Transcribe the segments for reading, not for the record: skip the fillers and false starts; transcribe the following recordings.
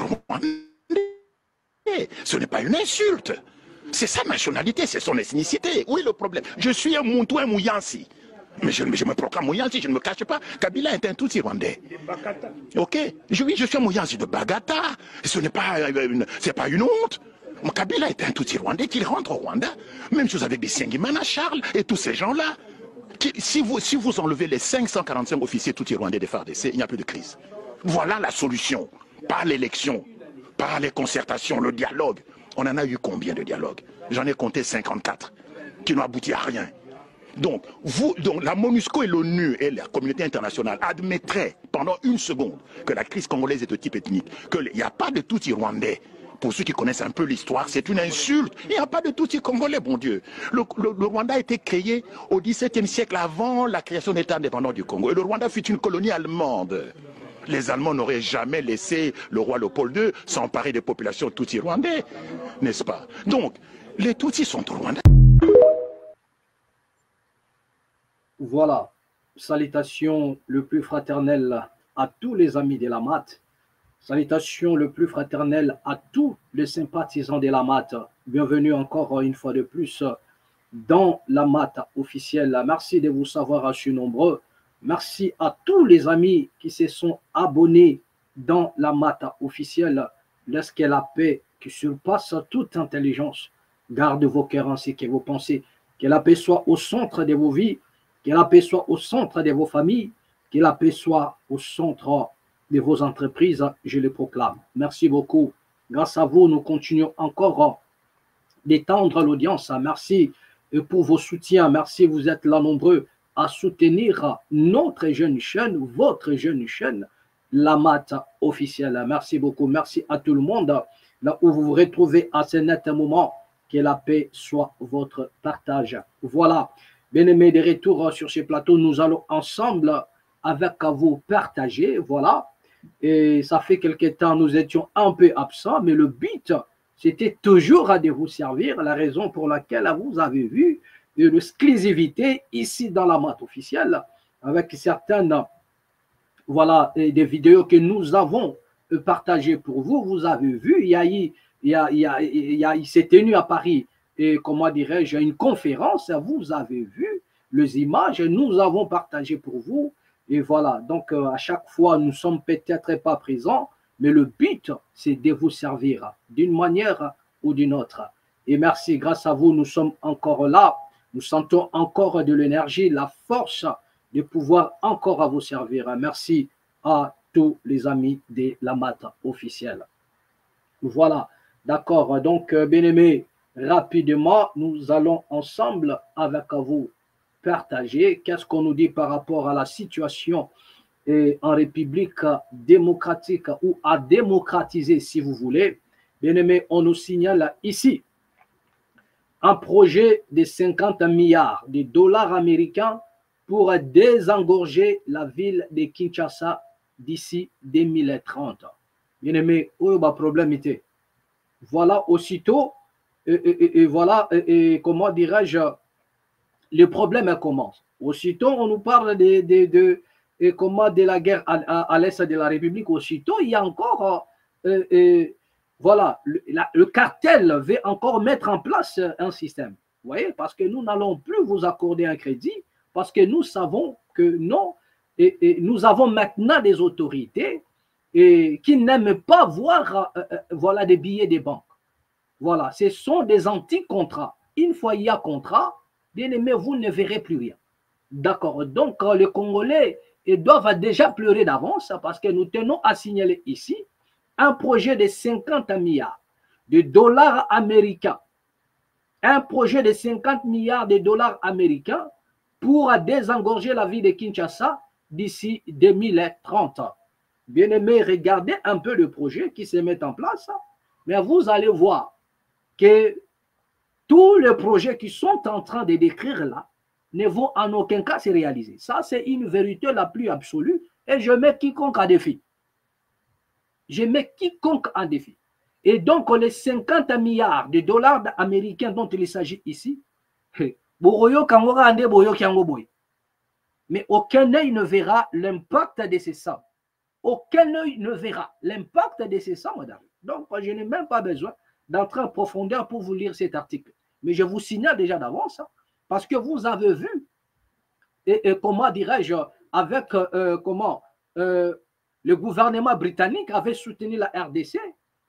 Rwandais. Ce n'est pas une insulte. C'est sa nationalité, c'est son ethnicité. Où est le problème? Je suis un Muntu, un Mouyansi. Mais je me proclame Mouyansi, je ne me cache pas. Kabila est un Tutsi rwandais. Ok? Oui, je suis un Mouyansi de Bagata. Ce n'est pas, une honte. Kabila est un Tutsi rwandais, qu'il rentre au Rwanda. Même chose avec des Sengimana Charles et tous ces gens-là. Si vous enlevez les 545 officiers Tutsi rwandais des FARDC, il n'y a plus de crise. Voilà la solution. Pas l'élection, pas les concertations, le dialogue. On en a eu combien de dialogues? J'en ai compté 54, qui n'ont abouti à rien. Donc, la MONUSCO et l'ONU et la communauté internationale admettraient pendant une seconde que la crise congolaise est de type ethnique, qu'il n'y a pas de Tutsi rwandais. Pour ceux qui connaissent un peu l'histoire, c'est une insulte. Il n'y a pas de Tutsi congolais, bon Dieu. Le Rwanda a été créé au XVIIe siècle avant la création de l'État indépendant du Congo. Et le Rwanda fut une colonie allemande. Les Allemands n'auraient jamais laissé le roi Léopold II s'emparer des populations Tutsi rwandais, n'est-ce pas? Donc, les Tutsis sont au Rwanda. Voilà, salutations le plus fraternel à tous les amis de la MAT. Salutations le plus fraternel à tous les sympathisants de la MAT. Bienvenue encore une fois de plus dans la MAT officielle. Merci de vous savoir assez nombreux. Merci à tous les amis qui se sont abonnés dans la MAT officielle. Lorsque la paix qui surpasse toute intelligence garde vos cœurs ainsi que vos pensées. Que la paix soit au centre de vos vies. Que la paix soit au centre de vos familles. Que la paix soit au centre de vos entreprises, je le proclame. Merci beaucoup. Grâce à vous, nous continuons encore d'étendre l'audience. Merci pour vos soutiens. Merci, vous êtes là nombreux à soutenir notre jeune chaîne, votre jeune chaîne, la MAT officielle. Merci beaucoup. Merci à tout le monde. Là où vous vous retrouvez à ce net moment, que la paix soit votre partage. Voilà. Bien-aimés, de retour sur ce plateau, nous allons ensemble avec vous partager. Voilà. Et ça fait quelque temps, nous étions un peu absents, mais le but, c'était toujours de vous servir, la raison pour laquelle vous avez vu l'exclusivité ici dans la MAT officielle, avec certaines, voilà, des vidéos que nous avons partagées pour vous. Vous avez vu, il s'est tenu à Paris, et comment dirais-je, une conférence, vous avez vu les images, nous avons partagé pour vous. Et voilà, donc à chaque fois, nous ne sommes peut-être pas présents, mais le but, c'est de vous servir d'une manière ou d'une autre. Et merci, grâce à vous, nous sommes encore là. Nous sentons encore de l'énergie, la force de pouvoir encore à vous servir. Merci à tous les amis de la MAT officielle. Voilà, d'accord. Donc, bien-aimés, rapidement, nous allons ensemble avec vous partager qu'est-ce qu'on nous dit par rapport à la situation en République démocratique ou à démocratiser si vous voulez. Bien aimé, on nous signale ici un projet de 50 milliards de dollars américains pour désengorger la ville de Kinshasa d'ici 2030. Bien aimé, où est le problème était? Voilà aussitôt, voilà, comment dirais-je, le problème commence. Aussitôt, on nous parle de la guerre à l'est de la République. Aussitôt, il y a encore, voilà, le cartel veut encore mettre en place un système. Vous voyez, parce que nous n'allons plus vous accorder un crédit, parce que nous savons que non, et nous avons maintenant des autorités qui n'aiment pas voir voilà, des billets des banques. Voilà, ce sont des anti-contrats. Une fois il y a contrat, bien aimé, vous ne verrez plus rien. D'accord. Donc, les Congolais doivent déjà pleurer d'avance parce que nous tenons à signaler ici un projet de 50 milliards de dollars américains. Un projet de 50 milliards de dollars américains pour désengorger la ville de Kinshasa d'ici 2030. Bien aimé, regardez un peu le projet qui se met en place, mais vous allez voir que tous les projets qui sont en train de décrire là ne vont en aucun cas se réaliser. Ça, c'est une vérité la plus absolue et je mets quiconque en défi. Je mets quiconque en défi. Et donc, les 50 milliards de dollars américains dont il s'agit ici, mais aucun œil ne verra l'impact de ces sommes. aucun œil ne verra l'impact de ces sangs, madame. Donc, je n'ai même pas besoin d'entrer en profondeur pour vous lire cet article. Mais je vous signale déjà d'avance, hein, parce que vous avez vu, et comment dirais-je, avec le gouvernement britannique avait soutenu la RDC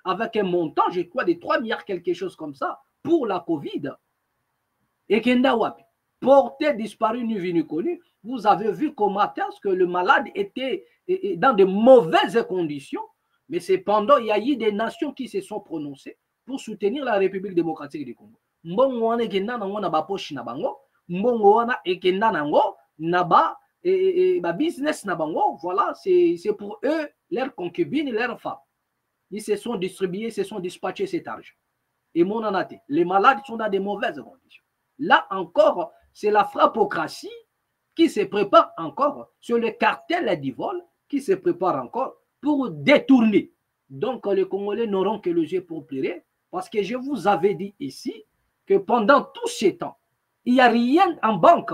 avec un montant, je crois, de 3 milliards, quelque chose comme ça, pour la Covid. Et Kendawapi, porté, disparu, nu, vu, nu, connu, vous avez vu comment est-ce que le malade était dans de mauvaises conditions, mais cependant, il y a eu des nations qui se sont prononcées pour soutenir la République démocratique du Congo. Mbongo wana ekenda nango na baposhi na bango, mbongo wana ekenda nango na ba business na bango, voilà, c'est pour eux, leurs concubines, leurs femmes. Ils se sont distribués, se sont dispatchés cet argent. Et mon anaté, les malades sont dans de mauvaises conditions. Là encore, c'est la frappocratie qui se prépare encore sur le cartel du vol qui se prépare encore pour détourner. Donc, les Congolais n'auront que le jeu pour pleurer parce que je vous avais dit ici que pendant tout ce temps, il n'y a rien en banque.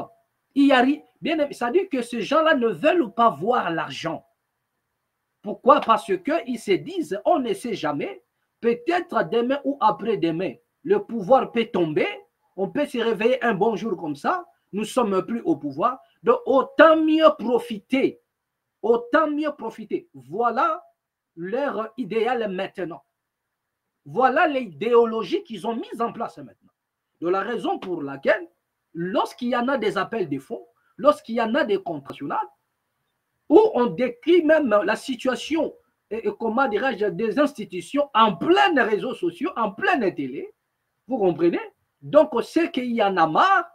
Il y a rien. Bien, ça dit que ces gens-là ne veulent pas voir l'argent. Pourquoi? Parce qu'ils se disent, on ne sait jamais, peut-être demain ou après-demain, le pouvoir peut tomber, on peut se réveiller un bon jour comme ça, nous ne sommes plus au pouvoir, donc autant mieux profiter. Autant mieux profiter. Voilà leur idéal maintenant. Voilà l'idéologie qu'ils ont mise en place maintenant. De la raison pour laquelle, lorsqu'il y en a des appels de fonds, lorsqu'il y en a des comptes nationaux, où on décrit même la situation, comment dirais-je, des institutions en plein réseaux sociaux, en pleine télé, vous comprenez? Donc, c'est qu'il y en a marre,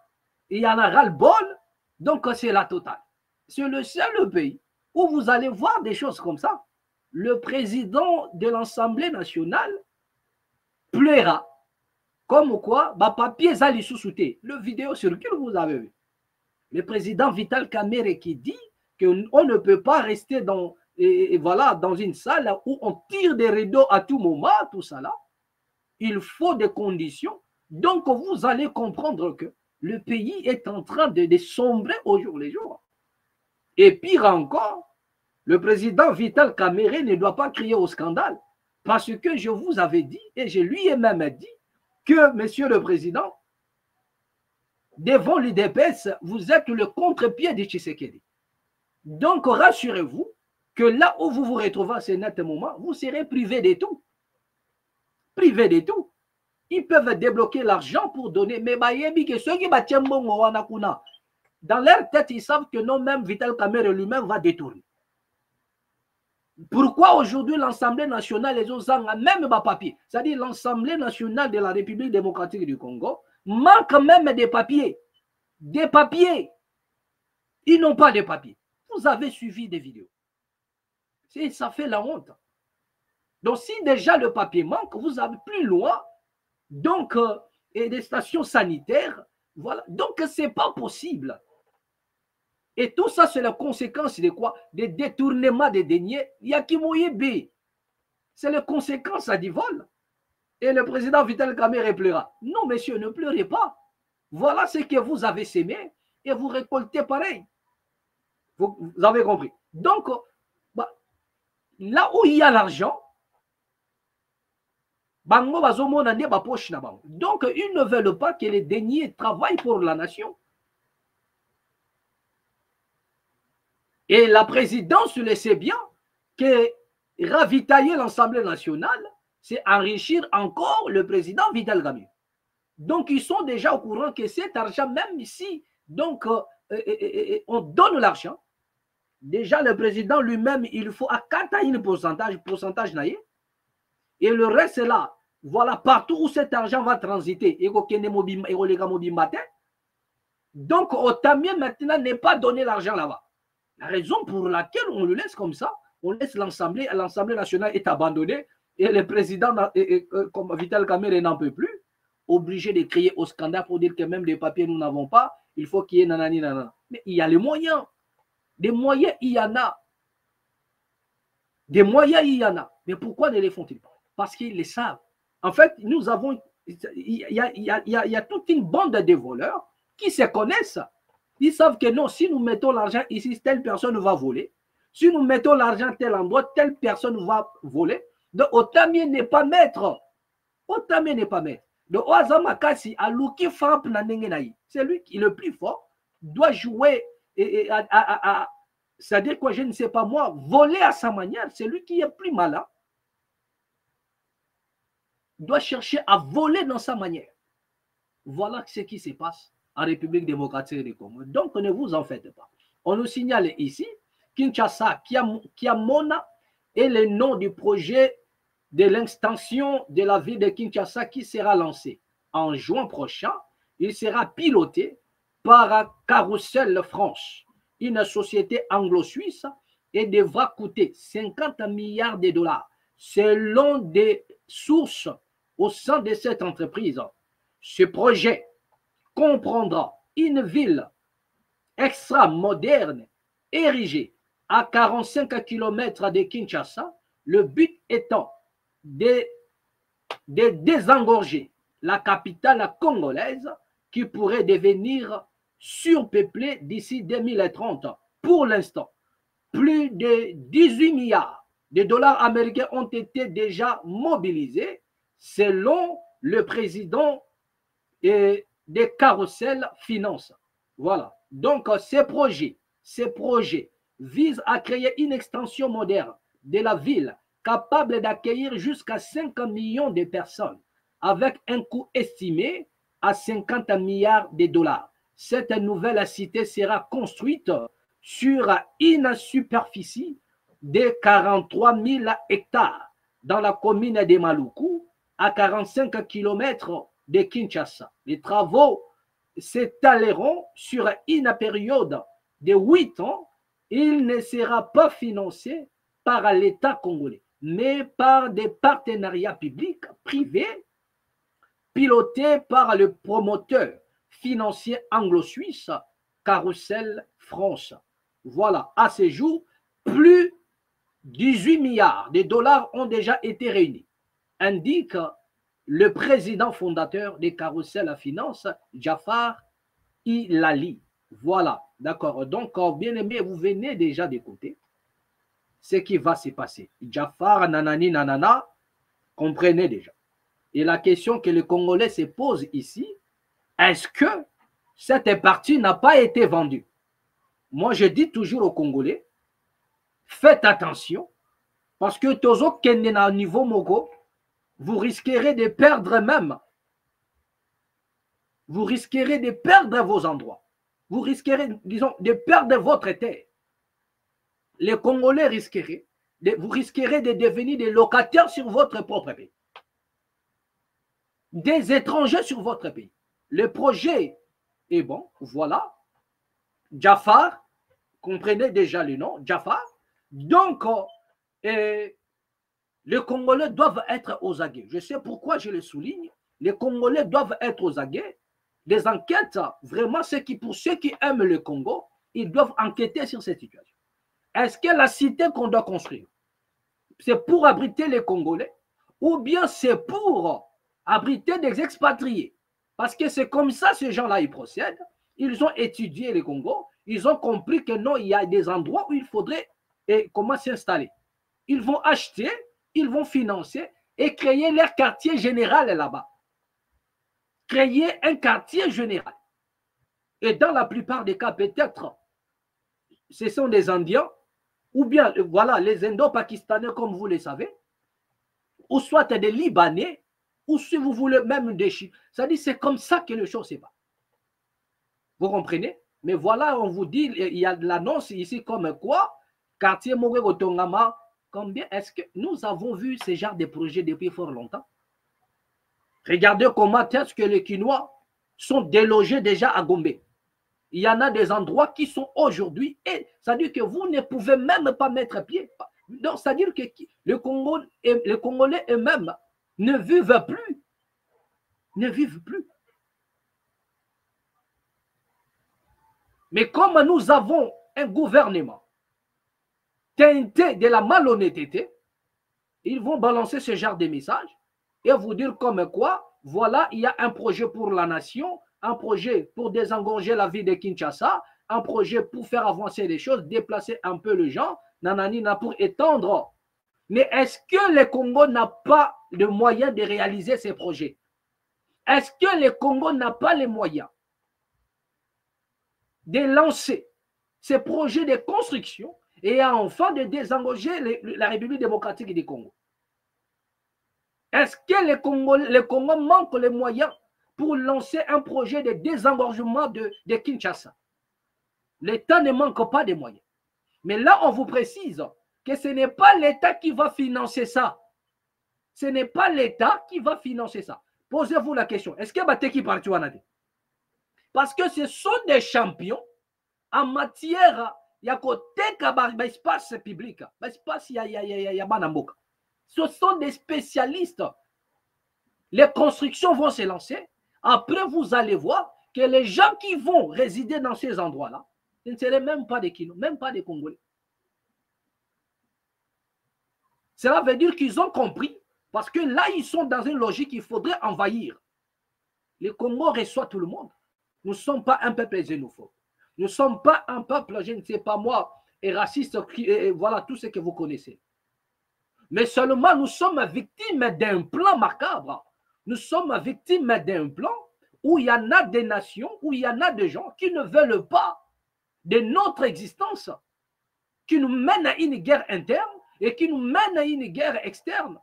il y en a ras-le-bol, donc c'est la totale. C'est le seul pays où vous allez voir des choses comme ça. Le président de l'Assemblée nationale pleura. Comme quoi, bah, papier Zali sous-souté. Le vidéo circule, vous avez vu. Le président Vital Kamerhe qui dit qu'on ne peut pas rester dans, voilà, dans une salle où on tire des rideaux à tout moment, tout ça là. Il faut des conditions. Donc, vous allez comprendre que le pays est en train de sombrer au jour le jour. Et pire encore, le président Vital Kamerhe ne doit pas crier au scandale. Parce que je vous avais dit, et je lui ai même dit, que, monsieur le président, devant l'UDPS, vous êtes le contre-pied de Tshisekedi. Donc, rassurez-vous que là où vous vous retrouvez à ce net moment, vous serez privé de tout. Privé de tout. Ils peuvent débloquer l'argent pour donner. Mais ceux qui dans leur tête, ils savent que non, même Vital Kamerhe lui-même va détourner. Pourquoi aujourd'hui l'Assemblée nationale, les autres même pas papier, c'est-à-dire l'Assemblée nationale de la République démocratique du Congo, manque même des papiers. Des papiers. Ils n'ont pas de papiers. Vous avez suivi des vidéos. Ça fait la honte. Donc, si déjà le papier manque, vous avez plus loin, donc, et des stations sanitaires, voilà. Donc, ce n'est pas possible. Et tout ça, c'est la conséquence de quoi? Des détournements des deniers. Yakimoyebe. C'est la conséquence du vol. Et le président Vital Kamerhe pleura. Non, monsieur, ne pleurez pas. Voilà ce que vous avez sémé et vous récoltez pareil. Vous avez compris. Donc, bah, là où il y a l'argent, donc ils ne veulent pas que les deniers travaillent pour la nation. Et la présidence le sait bien que ravitailler l'Assemblée nationale, c'est enrichir encore le président Vital Kamerhe. Donc, ils sont déjà au courant que cet argent, même ici, donc, on donne l'argent, déjà le président lui-même, il faut à 4 pourcentage naïe, et le reste est là. Voilà, partout où cet argent va transiter, donc, autant mieux maintenant ne pas donner l'argent là-bas. La raison pour laquelle on le laisse comme ça, on laisse l'Assemblée nationale est abandonnée et le président, comme Vital Kamerhe n'en peut plus, obligé de crier au scandale pour dire que même des papiers nous n'avons pas, il faut qu'il y ait nanani nanana. Mais il y a les moyens. Des moyens, il y en a. Des moyens, il y en a. Mais pourquoi ne les font-ils pas? Parce qu'ils les savent. En fait, nous avons, il y a toute une bande de voleurs qui se connaissent. Ils savent que non, si nous mettons l'argent ici, telle personne va voler. Si nous mettons l'argent à tel endroit, telle personne va voler. Donc, autant mieux n'est pas mettre. Autant mieux n'est pas mettre. Donc, Oazama Kasi, à Luki frappe Nanengenaï, c'est lui qui est le plus fort, doit jouer, c'est-à-dire quoi, je ne sais pas moi, voler à sa manière, c'est lui qui est plus malin. Doit chercher à voler dans sa manière. Voilà ce qui se passe en République démocratique du Congo. Donc, ne vous en faites pas. On nous signale ici, Kinshasa, Kiamona est le nom du projet de l'extension de la ville de Kinshasa qui sera lancé en juin prochain. Il sera piloté par Carousel France, une société anglo-suisse, et devra coûter 50 milliards de dollars selon des sources au sein de cette entreprise. Ce projet comprendra une ville extra moderne érigée à 45 km de Kinshasa, le but étant de désengorger la capitale congolaise qui pourrait devenir surpeuplée d'ici 2030. Pour l'instant, plus de 18 milliards de dollars américains ont été déjà mobilisés selon le président des Carousel Finance. Voilà. Donc, ces projets visent à créer une extension moderne de la ville capable d'accueillir jusqu'à 5 millions de personnes avec un coût estimé à 50 milliards de dollars. Cette nouvelle cité sera construite sur une superficie de 43 000 hectares dans la commune de Maluku, à 45 km de Kinshasa. Les travaux s'étaleront sur une période de 8 ans. Il ne sera pas financé par l'État congolais, mais par des partenariats publics, privés, pilotés par le promoteur financier anglo-suisse Carousel France. Voilà, à ce jour, plus 18 milliards de dollars ont déjà été réunis, indique le président fondateur des Carousel Finance, Jafar Ilali. Voilà, d'accord. Donc, bien aimé, vous venez déjà d'écouter ce qui va se passer. Jafar, nanani, nanana, comprenez déjà. Et la question que les Congolais se posent ici, est-ce que cette partie n'a pas été vendue? Moi, je dis toujours aux Congolais, faites attention, parce que Tozo Kenena au niveau Mogo, vous risquerez de perdre même. Vous risquerez de perdre vos endroits. Vous risquerez, disons, de perdre votre terre. Les Congolais risqueraient, vous risquerez de devenir des locataires sur votre propre pays. Des étrangers sur votre pays. Le projet est bon, voilà. Jafar, comprenez déjà le nom, Jafar. Donc, les Congolais doivent être aux aguets. Je sais pourquoi je le souligne. Les Congolais doivent être aux aguets. Les enquêtes, vraiment, pour ceux qui aiment le Congo, ils doivent enquêter sur cette situation. Est-ce que la cité qu'on doit construire, c'est pour abriter les Congolais ou bien c'est pour abriter des expatriés? Parce que c'est comme ça, ces gens-là, ils procèdent. Ils ont étudié le Congo. Ils ont compris que non, il y a des endroits où il faudrait comment s'installer. Ils vont acheter, ils vont financer et créer leur quartier général là-bas. Créer un quartier général. Et dans la plupart des cas, peut-être, ce sont des Indiens, ou bien, voilà, les Indo-Pakistanais, comme vous le savez, ou soit des Libanais, ou si vous voulez, même des Chiens. Ça dit, c'est comme ça que les choses se passent. Vous comprenez? Mais voilà, on vous dit, il y a de l'annonce ici comme quoi, quartier Moguego Tongama, combien est-ce que nous avons vu ce genre de projet depuis fort longtemps? Regardez comment est-ce que les Quinois sont délogés déjà à Gombe. Il y en a des endroits qui sont aujourd'hui, et c'est-à-dire que vous ne pouvez même pas mettre pied. Donc, c'est-à-dire que les Congolais eux-mêmes ne vivent plus. Ne vivent plus. Mais comme nous avons un gouvernement teinté de la malhonnêteté, ils vont balancer ce genre de messages et vous dire comme quoi, voilà, il y a un projet pour la nation, un projet pour désengorger la ville de Kinshasa, un projet pour faire avancer les choses, déplacer un peu les gens, nananina pour étendre. Mais est-ce que le Congo n'a pas le moyen de réaliser ces projets? Est-ce que le Congo n'a pas les moyens de lancer ces projets de construction et enfin de désengorger la République démocratique du Congo? Est-ce que le Congo manque les moyens pour lancer un projet de désengorgement de Kinshasa? L'État ne manque pas de moyens. Mais là, on vous précise que ce n'est pas l'État qui va financer ça. Ce n'est pas l'État qui va financer ça. Posez-vous la question. Est-ce que Bateki parti Wanade? Parce que ce sont des champions en matière, il y a côté espace public, espace, il y a Banamboka. Ce sont des spécialistes. Les constructions vont se lancer. Après, vous allez voir que les gens qui vont résider dans ces endroits-là, ce ne seraient même pas des Kinos, même pas des Congolais. Cela veut dire qu'ils ont compris, parce que là, ils sont dans une logique, il faudrait envahir. Le Congo reçoit tout le monde. Nous ne sommes pas un peuple xénophobe. Nous ne sommes pas un peuple, je ne sais pas moi, et raciste, et voilà tout ce que vous connaissez. Mais seulement nous sommes victimes d'un plan macabre. Nous sommes victimes d'un plan où il y en a des nations, où il y en a des gens qui ne veulent pas de notre existence, qui nous mènent à une guerre interne et qui nous mènent à une guerre externe.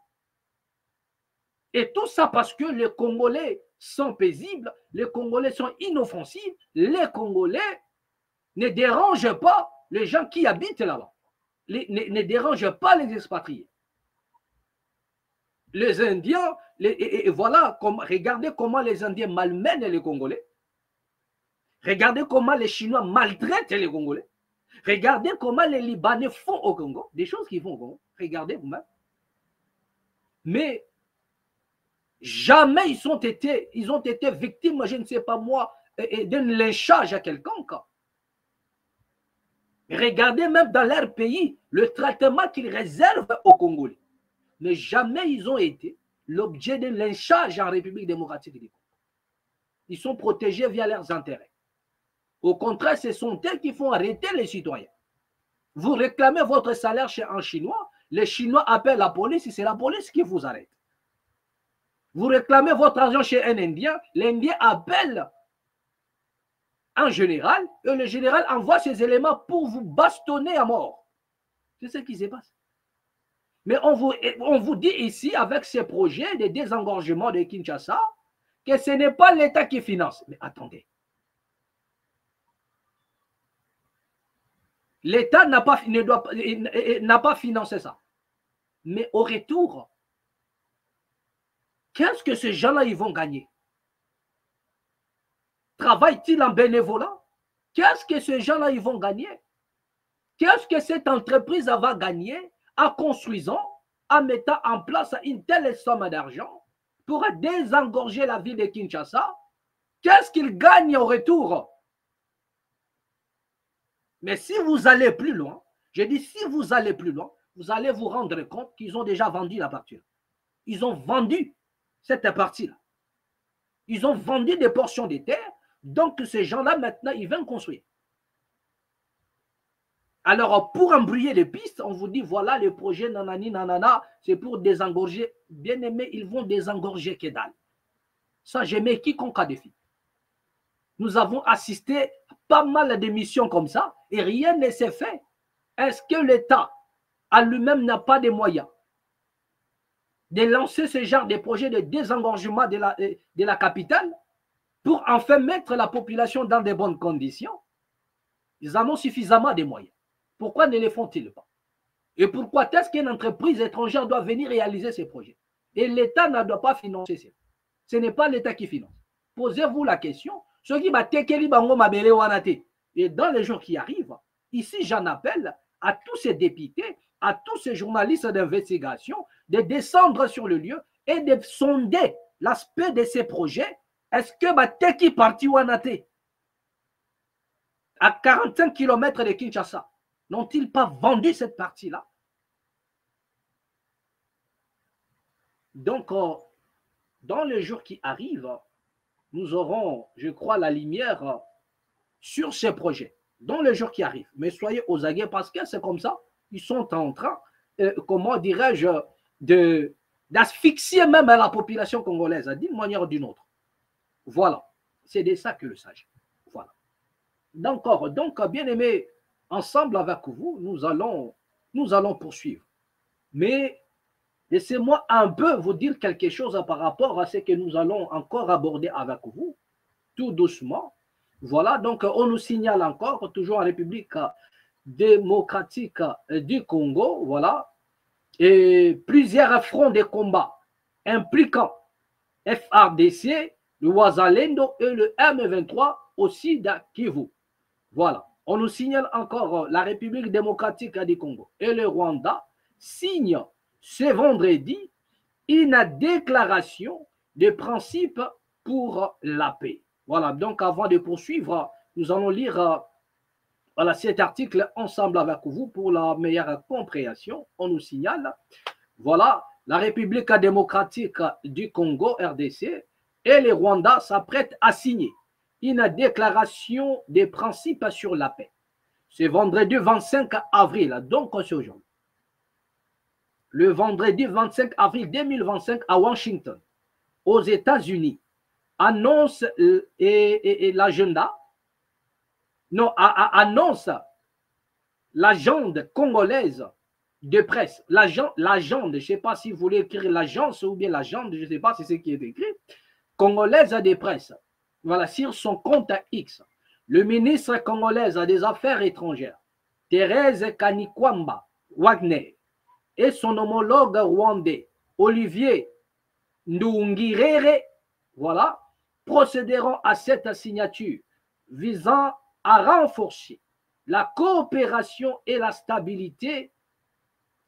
Et tout ça parce que les Congolais sont paisibles, les Congolais sont inoffensifs, les Congolais ne dérangent pas les gens qui habitent là-bas, ne dérangent pas les expatriés. Les Indiens, et voilà, regardez comment les Indiens malmènent les Congolais. Regardez comment les Chinois maltraitent les Congolais. Regardez comment les Libanais font au Congo, des choses qu'ils font au Congo. Regardez vous-même. Mais jamais ils ont été victimes, je ne sais pas moi, d'un lynchage à quelconque. Regardez même dans leur pays le traitement qu'ils réservent aux Congolais. Mais jamais ils ont été l'objet d'un lynchage en République démocratique du Congo. Ils sont protégés via leurs intérêts. Au contraire, ce sont eux qui font arrêter les citoyens. Vous réclamez votre salaire chez un Chinois, les Chinois appellent la police et c'est la police qui vous arrête. Vous réclamez votre argent chez un Indien, l'Indien appelle un général et le général envoie ses éléments pour vous bastonner à mort. C'est ce qui se passe. Mais on vous dit ici, avec ces projets de désengorgement de Kinshasa, que ce n'est pas l'État qui finance. Mais attendez. L'État n'a pas financé ça. Mais au retour, qu'est-ce que ces gens-là ils vont gagner? Travaillent-ils en bénévolat? Qu'est-ce que ces gens-là ils vont gagner? Qu'est-ce que cette entreprise va gagner en construisant, en mettant en place une telle somme d'argent pour désengorger la ville de Kinshasa? Qu'est-ce qu'ils gagnent au retour? Mais si vous allez plus loin, je dis si vous allez plus loin, vous allez vous rendre compte qu'ils ont déjà vendu la partie. Ils ont vendu cette partie-là. Ils ont vendu des portions de terre, donc ces gens-là, maintenant, ils viennent construire. Alors, pour embrouiller les pistes, on vous dit, voilà, le projet nanani nanana, c'est pour désengorger. Bien aimé, ils vont désengorger que dalle. Ça, je mets quiconque à défi. Nous avons assisté à pas mal de missions comme ça et rien ne s'est fait. Est-ce que l'État à lui-même n'a pas de moyens de lancer ce genre de projet de désengorgement de la capitale pour enfin mettre la population dans de bonnes conditions? Ils en ont suffisamment de moyens. Pourquoi ne les font-ils pas? Et pourquoi est-ce qu'une entreprise étrangère doit venir réaliser ces projets? Et l'État ne doit pas financer ça. Ce n'est pas l'État qui finance. Posez-vous la question. Et dans les jours qui arrivent, ici j'en appelle à tous ces députés, à tous ces journalistes d'investigation de descendre sur le lieu et de sonder l'aspect de ces projets. Est-ce que Bateki parti Wanate à 45 km de Kinshasa n'ont-ils pas vendu cette partie-là? Donc, dans les jours qui arrivent, nous aurons, je crois, la lumière sur ces projets. Dans les jours qui arrivent. Mais soyez aux aguets parce que c'est comme ça. Ils sont en train, comment dirais-je, d'asphyxier même la population congolaise, d'une manière ou d'une autre. Voilà. C'est de ça que le s'agit. Voilà. Donc, bien aimé, ensemble avec vous, nous allons poursuivre. Mais laissez-moi un peu vous dire quelque chose par rapport à ce que nous allons encore aborder avec vous, tout doucement. Voilà, donc on nous signale encore, toujours en République démocratique du Congo, voilà, et plusieurs fronts de combat impliquant FRDC, le Wazalendo et le M23 au Sud Kivu. Voilà. On nous signale encore la République démocratique du Congo et le Rwanda signent ce vendredi une déclaration de principe pour la paix. Voilà. Donc, avant de poursuivre, nous allons lire voilà, cet article ensemble avec vous pour la meilleure compréhension. On nous signale, voilà, la République démocratique du Congo, RDC, et le Rwanda s'apprêtent à signer une déclaration des principes sur la paix. C'est vendredi 25 avril, donc c'est aujourd'hui. Le vendredi 25 avril 2025 à Washington, aux États-Unis, annonce l'agenda, non, annonce l'agende congolaise de presse. L'agende, je ne sais pas si vous voulez écrire l'agence ou bien l'agende, je ne sais pas si c'est ce qui est écrit, congolaise de presse. Voilà, sur son compte X, le ministre congolaise des Affaires étrangères, Thérèse Kanikwamba Wagner, et son homologue rwandais, Olivier Ndungirere, voilà, procéderont à cette signature visant à renforcer la coopération et la stabilité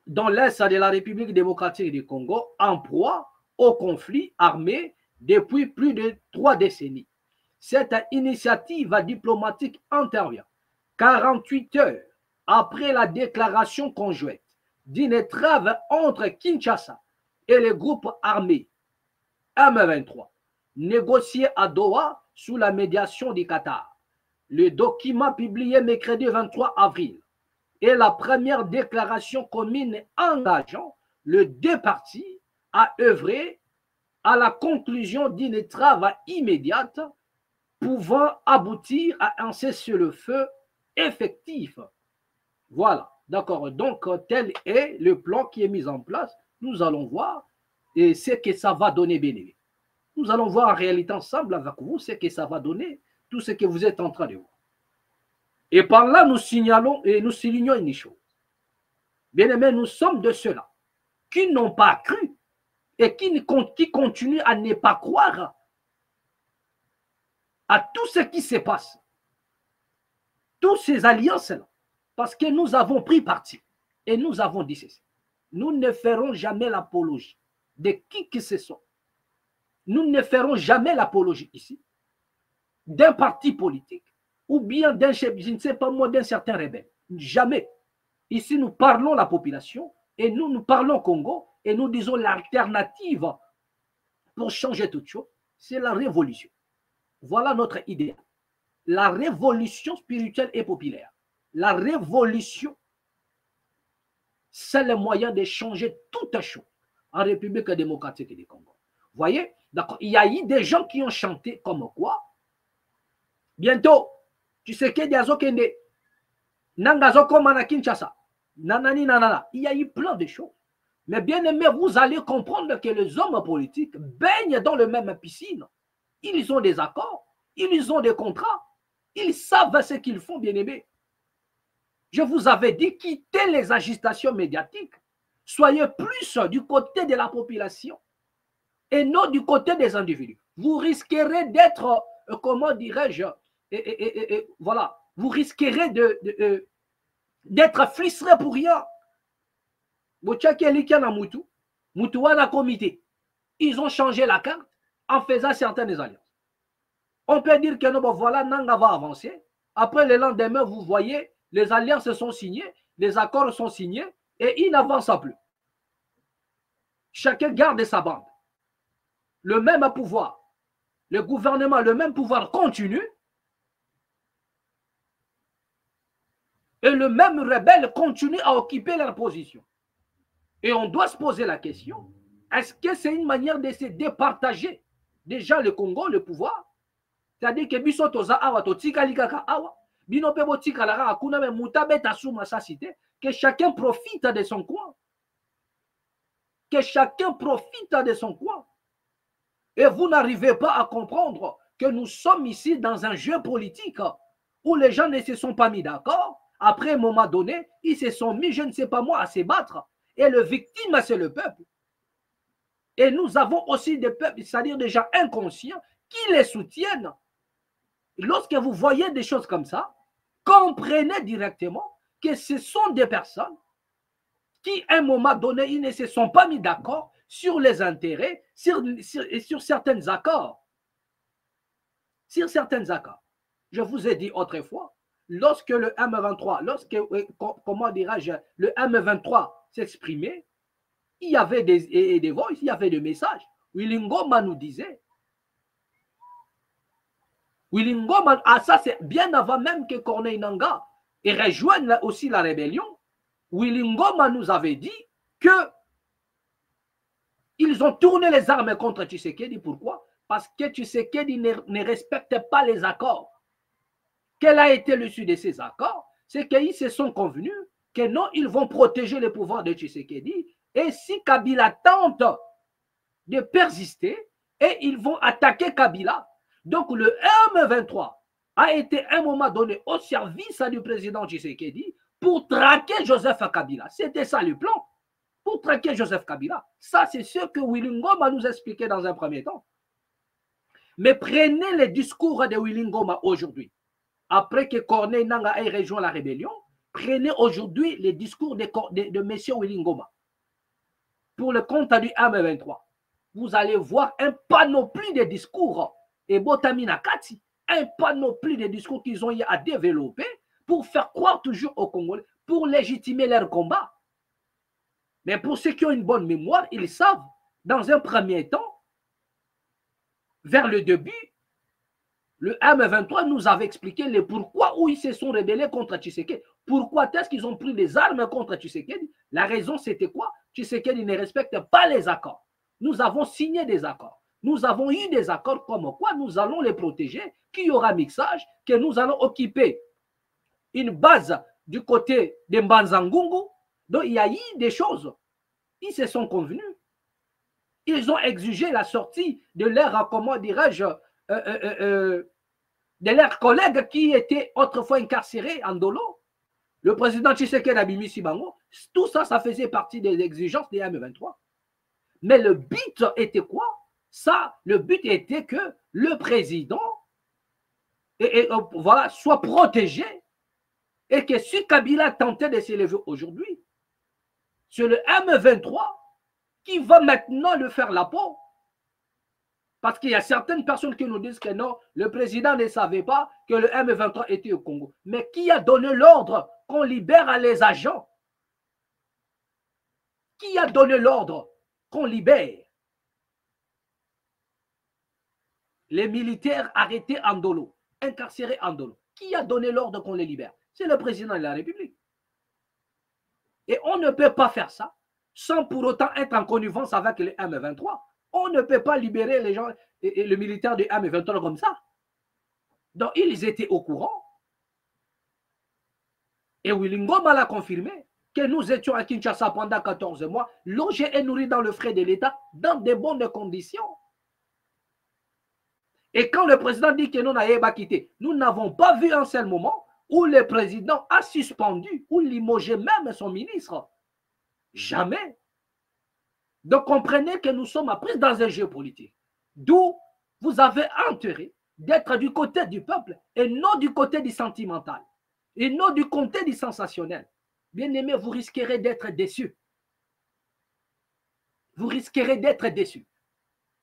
dans l'Est de la République démocratique du Congo, en proie au conflit armé depuis plus de 3 décennies. Cette initiative diplomatique intervient 48 heures après la déclaration conjointe d'une trêve entre Kinshasa et le groupe armé M23, négocié à Doha sous la médiation du Qatar. Le document publié mercredi 23 avril est la première déclaration commune engageant les deux parties à œuvrer à la conclusion d'une trêve immédiate pouvant aboutir à un cessez-le-feu effectif. Voilà, d'accord. Donc, tel est le plan qui est mis en place. Nous allons voir et ce que ça va donner, bien évidemment. Nous allons voir en réalité ensemble avec vous ce que ça va donner, tout ce que vous êtes en train de voir. Et par là, nous signalons et nous soulignons une chose. Bien aimé, nous sommes de ceux-là qui n'ont pas cru et qui continuent à ne pas croire à tout ce qui se passe, toutes ces alliances-là, parce que nous avons pris parti et nous avons dit ceci. Nous ne ferons jamais l'apologie de qui que ce soit. Nous ne ferons jamais l'apologie ici d'un parti politique ou bien d'un chef, je ne sais pas moi, d'un certain rebelle. Jamais. Ici, nous parlons la population et nous parlons Congo et nous disons l'alternative pour changer toute chose, c'est la révolution. Voilà notre idée. La révolution spirituelle et populaire. La révolution, c'est le moyen de changer toute chose en République démocratique du Congo. Vous voyez, d'accord, il y a eu des gens qui ont chanté comme quoi. Bientôt, tu sais que Diazo Kende, Nangazo Komana Kinshasa, nanani nanana, il y a eu plein de choses. Mais bien aimé, vous allez comprendre que les hommes politiques baignent dans le même piscine. Ils ont des accords, ils ont des contrats, ils savent ce qu'ils font, bien aimé. Je vous avais dit, quittez les agitations médiatiques, soyez plus du côté de la population et non du côté des individus. Vous risquerez d'être, comment dirais-je, voilà, vous risquerez d'être frustré pour rien. Ils ont changé la carte en faisant certaines alliances. On peut dire que non, bon, voilà, Nanga va avancer. Après le lendemain, vous voyez, les alliances sont signées, les accords sont signés et ils n'avancent plus. Chacun garde sa bande. Le même pouvoir, le gouvernement, le même pouvoir continue. Et le même rebelle continue à occuper leur position. Et on doit se poser la question, est-ce que c'est une manière de se départager déjà le Congo, le pouvoir? C'est-à-dire que biso toza awa totikali kaka awa, bino pe botikala kaka kuna me mutabe tasuma sa cité, que chacun profite de son coin. Que chacun profite de son coin. Et vous n'arrivez pas à comprendre que nous sommes ici dans un jeu politique où les gens ne se sont pas mis d'accord. Après un moment donné, ils se sont mis, je ne sais pas moi, à se battre. Et le victime, c'est le peuple. Et nous avons aussi des peuples, c'est-à-dire des gens inconscients, qui les soutiennent. Lorsque vous voyez des choses comme ça, comprenez directement que ce sont des personnes qui, à un moment donné, ils ne se sont pas mis d'accord sur les intérêts, sur certains accords. Sur certains accords. Je vous ai dit autrefois, lorsque le M23, comment dirais-je, le M23 s'exprimait, il y avait des voix, il y avait des messages. Willy Ngoma nous disait, Willy Ngoma, ça c'est bien avant même que Corneille Nangaa rejoigne aussi la rébellion. Willy Ngoma nous avait dit que ils ont tourné les armes contre Tshisekedi. Pourquoi? Parce que Tshisekedi ne respecte pas les accords. Quel a été l'issue de ces accords? C'est qu'ils se sont convenus que non, ils vont protéger le pouvoir de Tshisekedi. Et si Kabila tente de persister, et ils vont attaquer Kabila. Donc le M23 a été à un moment donné au service du président Tshisekedi pour traquer Joseph Kabila. C'était ça le plan. Pour traquer Joseph Kabila. Ça, c'est ce que Willy Ngoma nous expliqué dans un premier temps. Mais prenez les discours de Willy Ngoma aujourd'hui. Après que Corneille Nangaa ait rejoint la rébellion, prenez aujourd'hui les discours de M. Willy Ngoma. Pour le compte du M23, vous allez voir un panoplie de discours. Et Botamina Kati, un panoplie de discours qu'ils ont eu à développer pour faire croire toujours aux Congolais, pour légitimer leur combat. Mais pour ceux qui ont une bonne mémoire, ils savent, dans un premier temps, vers le début, le M23 nous avait expliqué le pourquoi où ils se sont rebellés contre Tshisekedi. Pourquoi est-ce qu'ils ont pris des armes contre Tshisekedi? La raison, c'était quoi? Tshisekedi ne respecte pas les accords. Nous avons signé des accords. Nous avons eu des accords comme quoi nous allons les protéger, qu'il y aura mixage, que nous allons occuper une base du côté de Mbanzangungu. Donc, il y a eu des choses. Ils se sont convenus. Ils ont exigé la sortie de leur, comment dirais-je, de leurs collègues qui étaient autrefois incarcérés en Dolo. Le président Tshisekedi Abimi Sibango, tout ça, ça faisait partie des exigences des M23. Mais le but était quoi? Ça, le but était que le président voilà, soit protégé et que si Kabila tentait de s'élever aujourd'hui, c'est le M23 qui va maintenant le faire la peau. Parce qu'il y a certaines personnes qui nous disent que non, le président ne savait pas que le M23 était au Congo. Mais qui a donné l'ordre qu'on libère les agents? Qui a donné l'ordre qu'on libère les militaires arrêtés en Dolo, incarcérés en Dolo? Qui a donné l'ordre qu'on les libère? C'est le président de la République. Et on ne peut pas faire ça sans pour autant être en connivence avec le M23. On ne peut pas libérer les gens et le militaire du M23 comme ça. Donc, ils étaient au courant. Et Willy Ngoma l'a confirmé que nous étions à Kinshasa pendant 14 mois, logés et nourris dans le frais de l'État, dans de bonnes conditions. Et quand le président dit que nous n'avons pas quitté, nous n'avons pas vu un seul moment où le président a suspendu ou limogé même son ministre. Jamais. Donc comprenez que nous sommes pris dans un jeu politique. D'où vous avez intérêt d'être du côté du peuple et non du côté du sentimental. Et non du côté du sensationnel. Bien aimé, vous risquerez d'être déçus. Vous risquerez d'être déçus.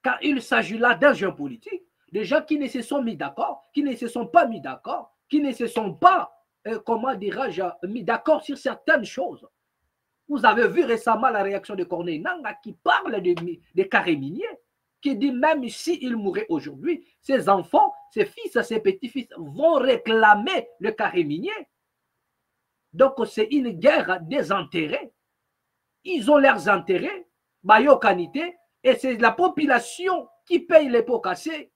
Car il s'agit là d'un jeu politique. Des gens qui ne se sont mis d'accord, qui ne se sont pas mis d'accord, qui ne se sont pas, comment dirais-je, mis d'accord sur certaines choses. Vous avez vu récemment la réaction de Corneille Nangaa qui parle des carrés miniers, qui dit même s'il mourait aujourd'hui, ses enfants, ses fils, ses petits-fils vont réclamer le carré minier. Donc, c'est une guerre des intérêts. Ils ont leurs intérêts, Bayokanité, et c'est la population qui paye les pots cassés.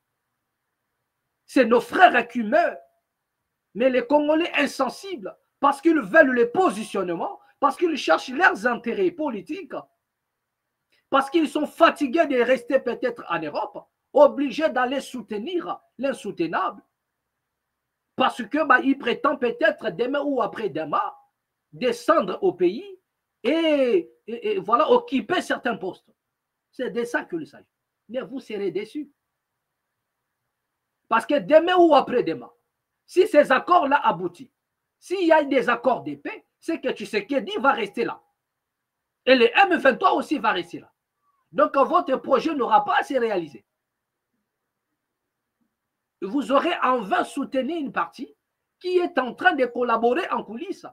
C'est nos frères qui meurent. Mais les Congolais insensibles, parce qu'ils veulent le positionnement, parce qu'ils cherchent leurs intérêts politiques, parce qu'ils sont fatigués de rester peut-être en Europe, obligés d'aller soutenir l'insoutenable, parce que ils prétendent peut-être demain ou après-demain descendre au pays et voilà, occuper certains postes. C'est de ça qu'il s'agit. Mais vous serez déçus. Parce que demain ou après-demain, si ces accords-là aboutissent, s'il y a des accords de paix, c'est que Tshisekedi va rester là. Et le M23 aussi va rester là. Donc, votre projet n'aura pas à se réaliser. Vous aurez en vain soutenu une partie qui est en train de collaborer en coulisses.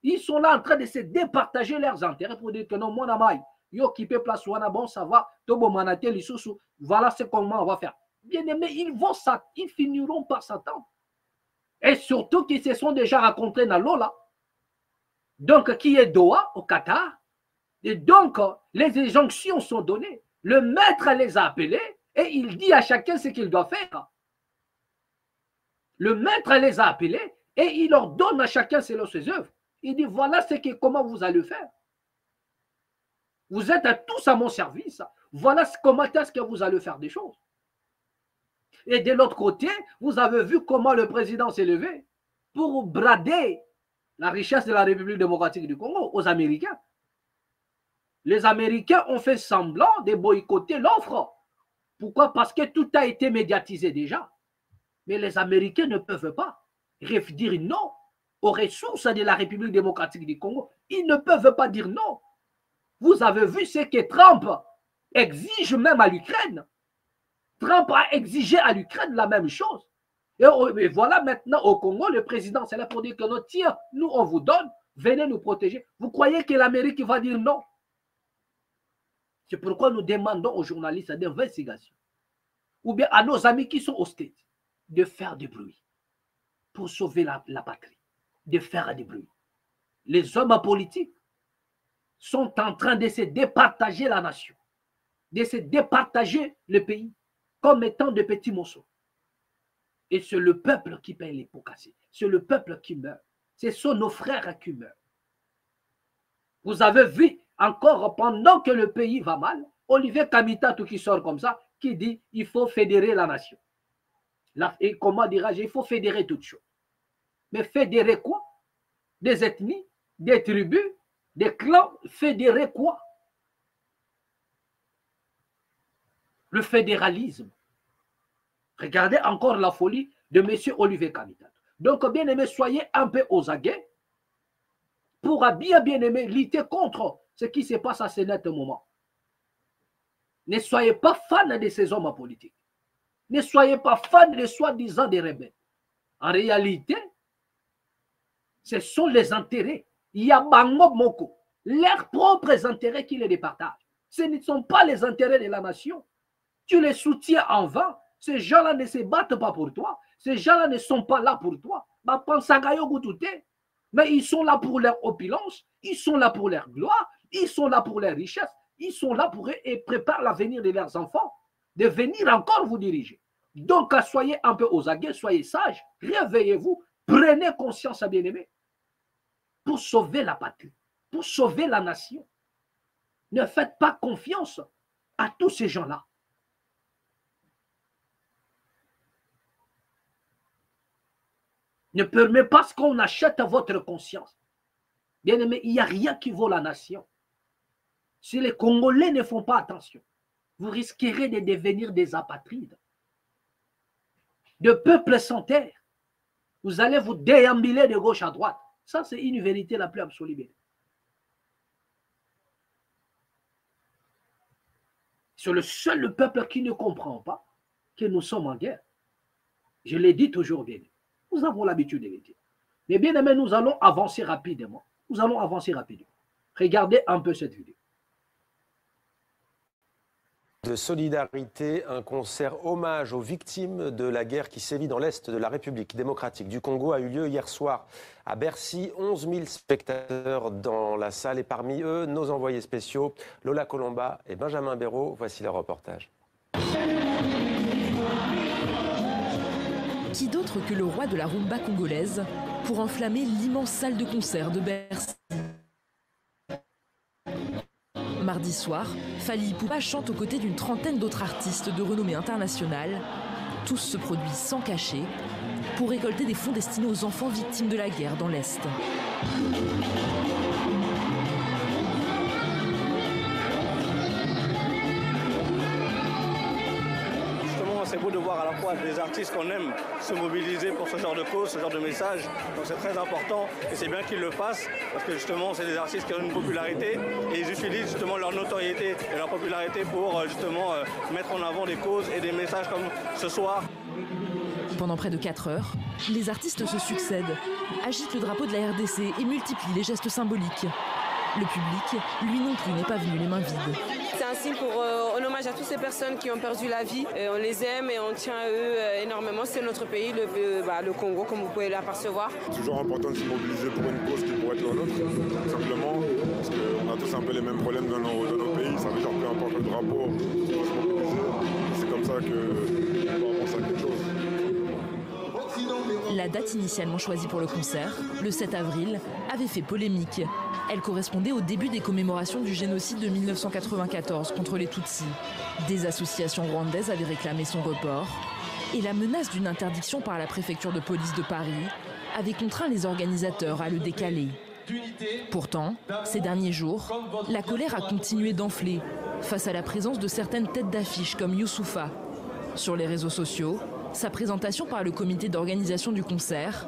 Ils sont là en train de se départager leurs intérêts pour dire que non, mon amai, yo qui peut place bon, ça va, tobo manate lisusu, voilà ce qu'on va faire. Bien aimé, ils finiront par s'attendre. Et surtout qu'ils se sont déjà rencontrés dans l'eau là. Donc, qui est Doha, au Qatar. Et donc, les injonctions sont données. Le maître les a appelés et il dit à chacun ce qu'il doit faire. Le maître les a appelés et il leur donne à chacun selon ses œuvres. Il dit, voilà comment vous allez faire. Vous êtes tous à mon service. Voilà comment est-ce que vous allez faire des choses. Et de l'autre côté, vous avez vu comment le président s'est levé pour brader la richesse de la République démocratique du Congo aux Américains. Les Américains ont fait semblant de boycotter l'offre. Pourquoi? Parce que tout a été médiatisé déjà. Mais les Américains ne peuvent pas dire non aux ressources de la République démocratique du Congo. Ils ne peuvent pas dire non. Vous avez vu ce que Trump exige même à l'Ukraine. Trump a exigé à l'Ukraine la même chose. Et voilà maintenant au Congo, le président, c'est là pour dire que non, tiens, nous on vous donne, venez nous protéger. Vous croyez que l'Amérique va dire non? C'est pourquoi nous demandons aux journalistes d'investigation, ou bien à nos amis qui sont au States, de faire du bruit pour sauver la patrie, de faire du bruit. Les hommes politiques sont en train de se départager la nation, de se départager le pays comme étant de petits morceaux. Et c'est le peuple qui paye les pots cassés. C'est le peuple qui meurt. Ce sont nos frères qui meurent. Vous avez vu encore pendant que le pays va mal, Olivier Kamitatou qui sort comme ça, qui dit il faut fédérer la nation. Et comment dirais-je, il faut fédérer toutes choses. Mais fédérer quoi? Des ethnies, des tribus, des clans, fédérer quoi? Le fédéralisme. Regardez encore la folie de M. Olivier Kamitatou. Donc, bien aimé, soyez un peu aux aguets pour bien aimé lutter contre ce qui se passe à ce net moment. Ne soyez pas fans de ces hommes politiques. Ne soyez pas fans de soi-disant des rebelles. En réalité, ce sont les intérêts. Il y a Bango Moko, leurs propres intérêts qui les départagent. Ce ne sont pas les intérêts de la nation. Tu les soutiens en vain. Ces gens-là ne se battent pas pour toi. Ces gens-là ne sont pas là pour toi. Mais ils sont là pour leur opulence. Ils sont là pour leur gloire. Ils sont là pour leur richesse. Ils sont là pour eux et préparent l'avenir de leurs enfants. De venir encore vous diriger. Donc, soyez un peu aux aguets, soyez sages, réveillez-vous, prenez conscience, bien-aimés, pour sauver la patrie, pour sauver la nation. Ne faites pas confiance à tous ces gens-là. Ne permet pas ce qu'on achète à votre conscience. Bien-aimés, il n'y a rien qui vaut la nation. Si les Congolais ne font pas attention, vous risquerez de devenir des apatrides, de peuples sans terre. Vous allez vous déambuler de gauche à droite. Ça, c'est une vérité la plus absolue. C'est le seul peuple qui ne comprend pas que nous sommes en guerre. Je l'ai dit toujours bien. Nous avons l'habitude de le dire. Mais bien aimé, nous allons avancer rapidement. Nous allons avancer rapidement. Regardez un peu cette vidéo. de solidarité, un concert hommage aux victimes de la guerre qui sévit dans l'Est de la République démocratique du Congo a eu lieu hier soir à Bercy. 11 000 spectateurs dans la salle et parmi eux, nos envoyés spéciaux Lola Colomba et Benjamin Béraud. Voici leur reportage. Qui d'autre que le roi de la rumba congolaise pour enflammer l'immense salle de concert de Bercy. Mardi soir, Fally Ipupa chante aux côtés d'une trentaine d'autres artistes de renommée internationale. Tous se produisent sans cachet pour récolter des fonds destinés aux enfants victimes de la guerre dans l'Est. C'est beau de voir à la fois des artistes qu'on aime se mobiliser pour ce genre de cause, ce genre de message. Donc c'est très important et c'est bien qu'ils le fassent parce que justement c'est des artistes qui ont une popularité et ils utilisent justement leur notoriété et leur popularité pour justement mettre en avant des causes et des messages comme ce soir. Pendant près de 4 heures, les artistes se succèdent, agitent le drapeau de la RDC et multiplient les gestes symboliques. Le public, lui non plus, n'est pas venu les mains vides. C'est un signe en hommage à toutes ces personnes qui ont perdu la vie. On les aime et on tient à eux énormément. C'est notre pays, le Congo, comme vous pouvez l'apercevoir. C'est toujours important de se mobiliser pour une cause qui pourrait être la nôtre, tout simplement, parce qu'on a tous un peu les mêmes problèmes dans nos pays. Ça veut dire peu importe le drapeau, il faut se mobiliser. C'est comme ça qu'on va avancer à quelque chose. La date initialement choisie pour le concert, le 7 avril, avait fait polémique. Elle correspondait au début des commémorations du génocide de 1994 contre les Tutsis. Des associations rwandaises avaient réclamé son report et la menace d'une interdiction par la préfecture de police de Paris avait contraint les organisateurs à le décaler. Pourtant, ces derniers jours, la colère a continué d'enfler face à la présence de certaines têtes d'affiche comme Youssoupha. Sur les réseaux sociaux, sa présentation par le comité d'organisation du concert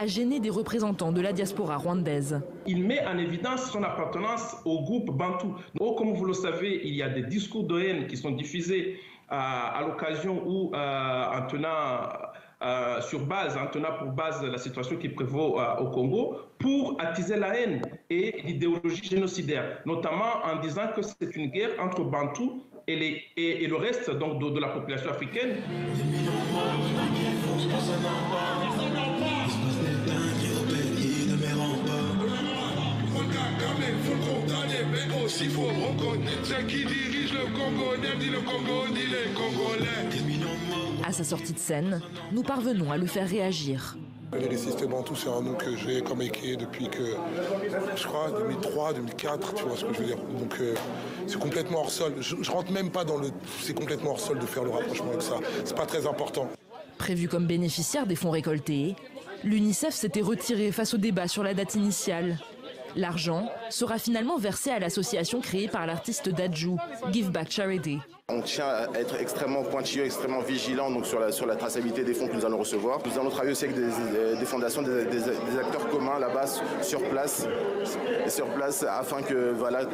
a gêné des représentants de la diaspora rwandaise. Il met en évidence son appartenance au groupe Bantou. Comme vous le savez, il y a des discours de haine qui sont diffusés à l'occasion ou en tenant pour base la situation qui prévaut au Congo pour attiser la haine et l'idéologie génocidaire, notamment en disant que c'est une guerre entre Bantou et le reste donc, de la population africaine. À sa sortie de scène, nous parvenons à le faire réagir. Les récits Bantou, c'est un nom que j'ai comme écrit depuis que, je crois, 2003, 2004, tu vois ce que je veux dire. Donc c'est complètement hors sol. Je rentre même pas dans le... C'est complètement hors sol de faire le rapprochement avec ça. C'est pas très important. Prévu comme bénéficiaire des fonds récoltés, l'UNICEF s'était retiré face au débat sur la date initiale. L'argent sera finalement versé à l'association créée par l'artiste Dadju, Give Back Charity. On tient à être extrêmement pointilleux, extrêmement vigilant donc sur la traçabilité des fonds que nous allons recevoir. Nous allons travailler aussi avec des fondations, des acteurs communs là-bas sur place afin que voilà,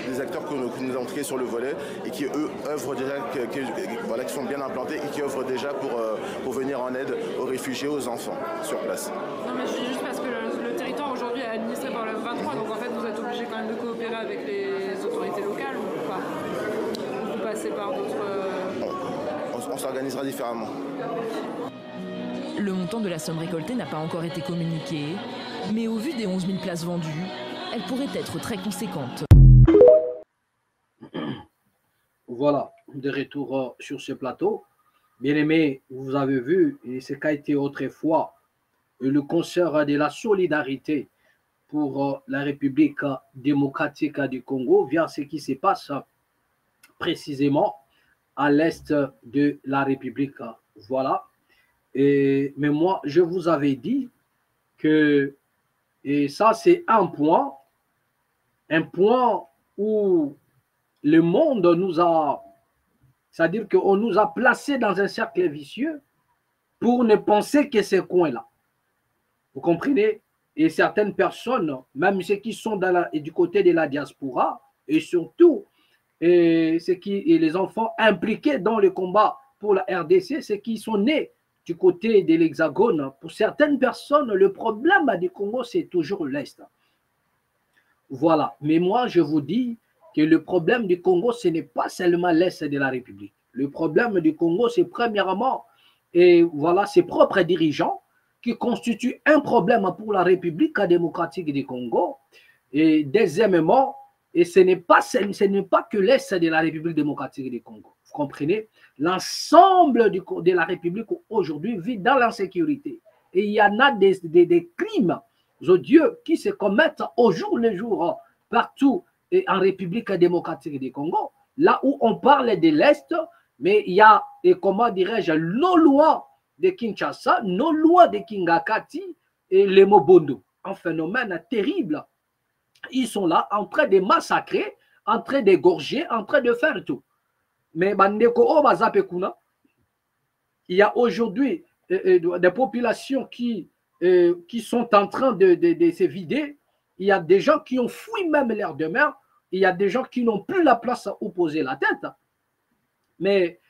des acteurs que nous avons triés sur le volet et qui eux œuvrent déjà, qui sont bien implantés et qui œuvrent déjà pour venir en aide aux réfugiés, aux enfants sur place. Non mais c'est juste parce que le territoire aujourd'hui est administré par le 23, donc en fait vous êtes obligé quand même de coopérer avec les autorités locales ou pas? Passer par d'autres... On s'organisera différemment. Le montant de la somme récoltée n'a pas encore été communiqué, mais au vu des 11 000 places vendues, elle pourrait être très conséquente. Voilà, de retour sur ce plateau. Bien aimé, vous avez vu, et ce qu'a été autrefois le concert de la solidarité pour la République démocratique du Congo, via ce qui se passe précisément à l'est de la République. Voilà. Mais moi, je vous avais dit que, et ça c'est un point où le monde nous a, c'est-à-dire qu'on nous a placés dans un cercle vicieux pour ne penser que ces coins-là. Vous comprenez? Et certaines personnes, même ceux qui sont du côté de la diaspora, et surtout et les enfants impliqués dans le combat pour la RDC, c'est qui sont nés du côté de l'Hexagone. Pour certaines personnes, le problème du Congo, c'est toujours l'Est. Voilà. Mais moi, je vous dis que le problème du Congo, ce n'est pas seulement l'Est de la République. Le problème du Congo, c'est premièrement ses propres dirigeants qui constituent un problème pour la République démocratique du Congo. Et deuxièmement, et ce n'est pas que l'Est de la République démocratique du Congo. Vous comprenez? L'ensemble de la République aujourd'hui vit dans l'insécurité. Et il y en a des crimes odieux qui se commettent au jour le jour partout en République démocratique du Congo. Là où on parle de l'Est, mais il y a, comment dirais-je, non loin de Kinshasa, non loin de Kingakati et les Mobondo. Un phénomène terrible. Ils sont là en train de massacrer, en train d'égorger, en train de faire tout. Mais il y a aujourd'hui des populations qui sont en train de se vider. Il y a des gens qui ont fui même leur demeure. Il y a des gens qui n'ont plus la place où poser la tête. Mais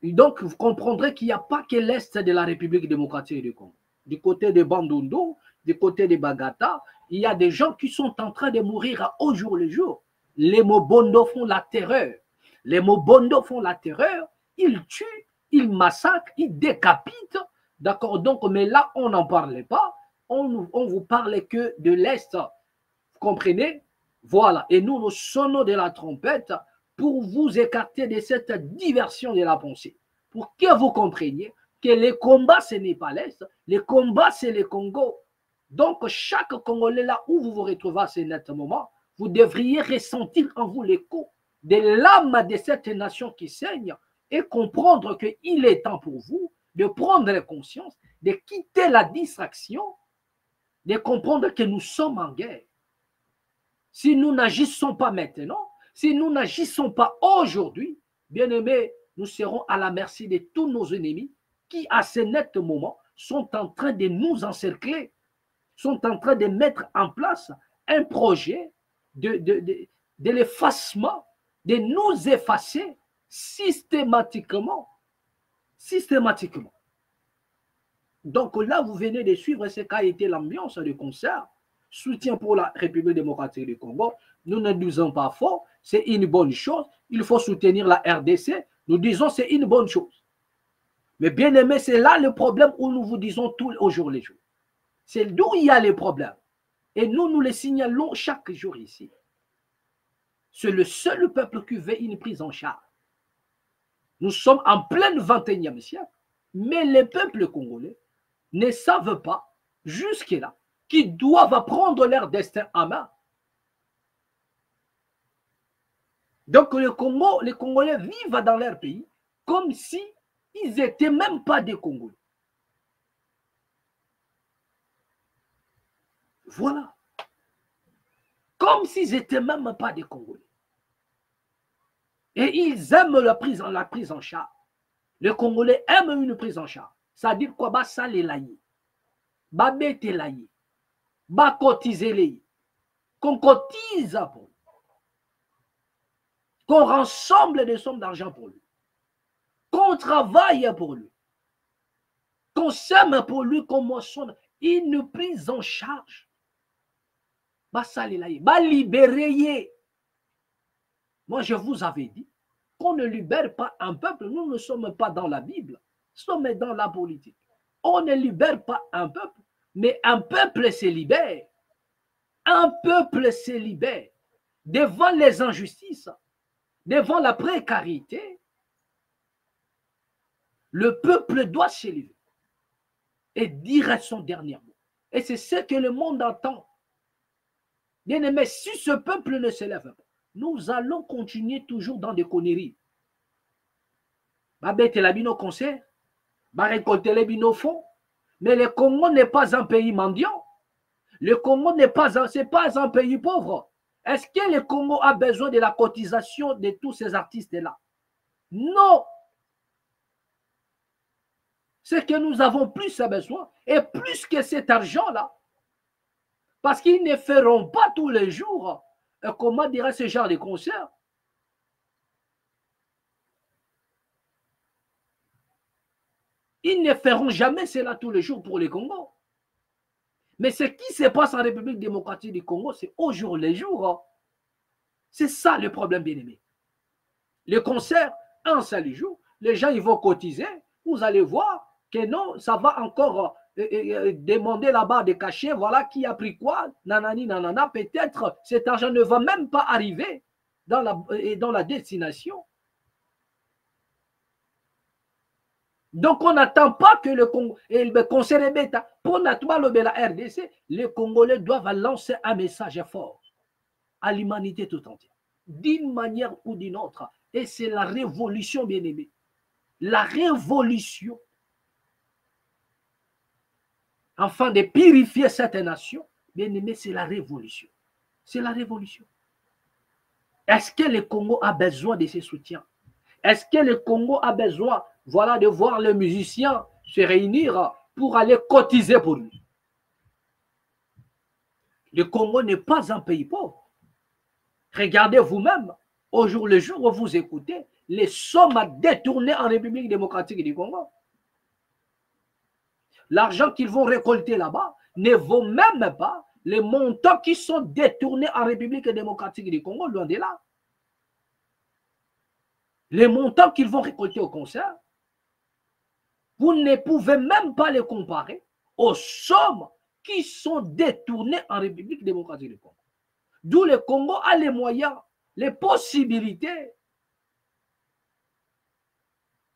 donc, vous comprendrez qu'il n'y a pas que l'Est de la République démocratique du Congo. Du côté de Bandundu, du côté de Bagata, il y a des gens qui sont en train de mourir au jour le jour. Les Mobondo font la terreur. Les Mobondo font la terreur. Ils tuent, ils massacrent, ils décapitent. D'accord? Donc, mais là, on n'en parlait pas. On vous parlait que de l'Est. Vous comprenez? Voilà. Et nous, nous sonnons de la trompette pour vous écarter de cette diversion de la pensée. Pour que vous compreniez que les combats, ce n'est pas l'Est. Les combats, c'est le Congo. Donc, chaque Congolais, là où vous vous retrouvez à ce net moment, vous devriez ressentir en vous l'écho de l'âme de cette nation qui saigne et comprendre qu'il est temps pour vous de prendre conscience, de quitter la distraction, de comprendre que nous sommes en guerre. Si nous n'agissons pas maintenant, si nous n'agissons pas aujourd'hui, bien aimés, nous serons à la merci de tous nos ennemis qui, à ce net moment, sont en train de nous encercler, sont en train de mettre en place un projet de l'effacement, de nous effacer systématiquement. Systématiquement. Donc là, vous venez de suivre ce qu'a été l'ambiance du concert. Soutien pour la République démocratique du Congo. Nous ne disons pas faux, c'est une bonne chose. Il faut soutenir la RDC. Nous disons c'est une bonne chose. Mais bien aimé, c'est là le problème où nous vous disons tout au jour les jours. C'est d'où il y a les problèmes. Et nous, nous les signalons chaque jour ici. C'est le seul peuple qui veut une prise en charge. Nous sommes en plein 21e siècle, mais les peuples congolais ne savent pas, jusque-là, qu'ils doivent prendre leur destin en main. Donc les Congolais vivent dans leur pays comme si ils n'étaient même pas des Congolais. Voilà. Comme s'ils n'étaient même pas des Congolais. Et ils aiment la prise en charge. Les Congolais aiment une prise en charge. Ça veut dire quoi? Bah, ça les laïe. Bah, bête laïe. Bah, cotiser les. Qu'on cotise pour lui. Qu'on rassemble des sommes d'argent pour lui. Qu'on travaille pour lui. Qu'on sème pour lui, qu'on moissonne. Une prise en charge. Bah, ça les laïe. Bah, libérer. Moi, je vous avais dit qu'on ne libère pas un peuple. Nous ne sommes pas dans la Bible. Nous sommes dans la politique. On ne libère pas un peuple, mais un peuple se libère. Un peuple se libère. Devant les injustices, devant la précarité, le peuple doit se lever et dire son dernier mot. Et c'est ce que le monde entend. Bien aimé, si ce peuple ne se lève pas, nous allons continuer toujours dans des conneries. Babette la bino concert, récolter les bino fonds. Mais le Congo n'est pas un pays mendiant. Le Congo n'est pas un pays pauvre. Est-ce que le Congo a besoin de la cotisation de tous ces artistes-là? Non. C'est que nous avons plus besoin et plus que cet argent-là. Parce qu'ils ne feront pas tous les jours, comment dirait ce genre de concert. Ils ne feront jamais cela tous les jours pour les Congo. Mais ce qui se passe en République démocratique du Congo, c'est au jour le jour. C'est ça le problème, bien-aimé. Le concert, un seul jour, les gens ils vont cotiser, vous allez voir que non, ça va encore demander là-bas des cachets, voilà qui a pris quoi, nanani, nanana, peut-être cet argent ne va même pas arriver dans la destination. Donc on n'attend pas que le concert est bêta. Pour la RDC, les Congolais doivent lancer un message fort à l'humanité tout entière, d'une manière ou d'une autre. Et c'est la révolution, bien-aimé. La révolution. Afin de purifier cette nation, bien-aimé, c'est la révolution. C'est la révolution. Est-ce que le Congo a besoin de ce soutien? Est-ce que le Congo a besoin, voilà, de voir les musiciens se réunir pour aller cotiser pour lui? Le Congo n'est pas un pays pauvre. Regardez vous-même, au jour le jour où vous écoutez, les sommes détournées en République démocratique du Congo. L'argent qu'ils vont récolter là-bas ne vaut même pas les montants qui sont détournés en République démocratique du Congo, loin de là. Les montants qu'ils vont récolter au concert, vous ne pouvez même pas les comparer aux sommes qui sont détournées en République démocratique du Congo. D'où le Congo a les moyens, les possibilités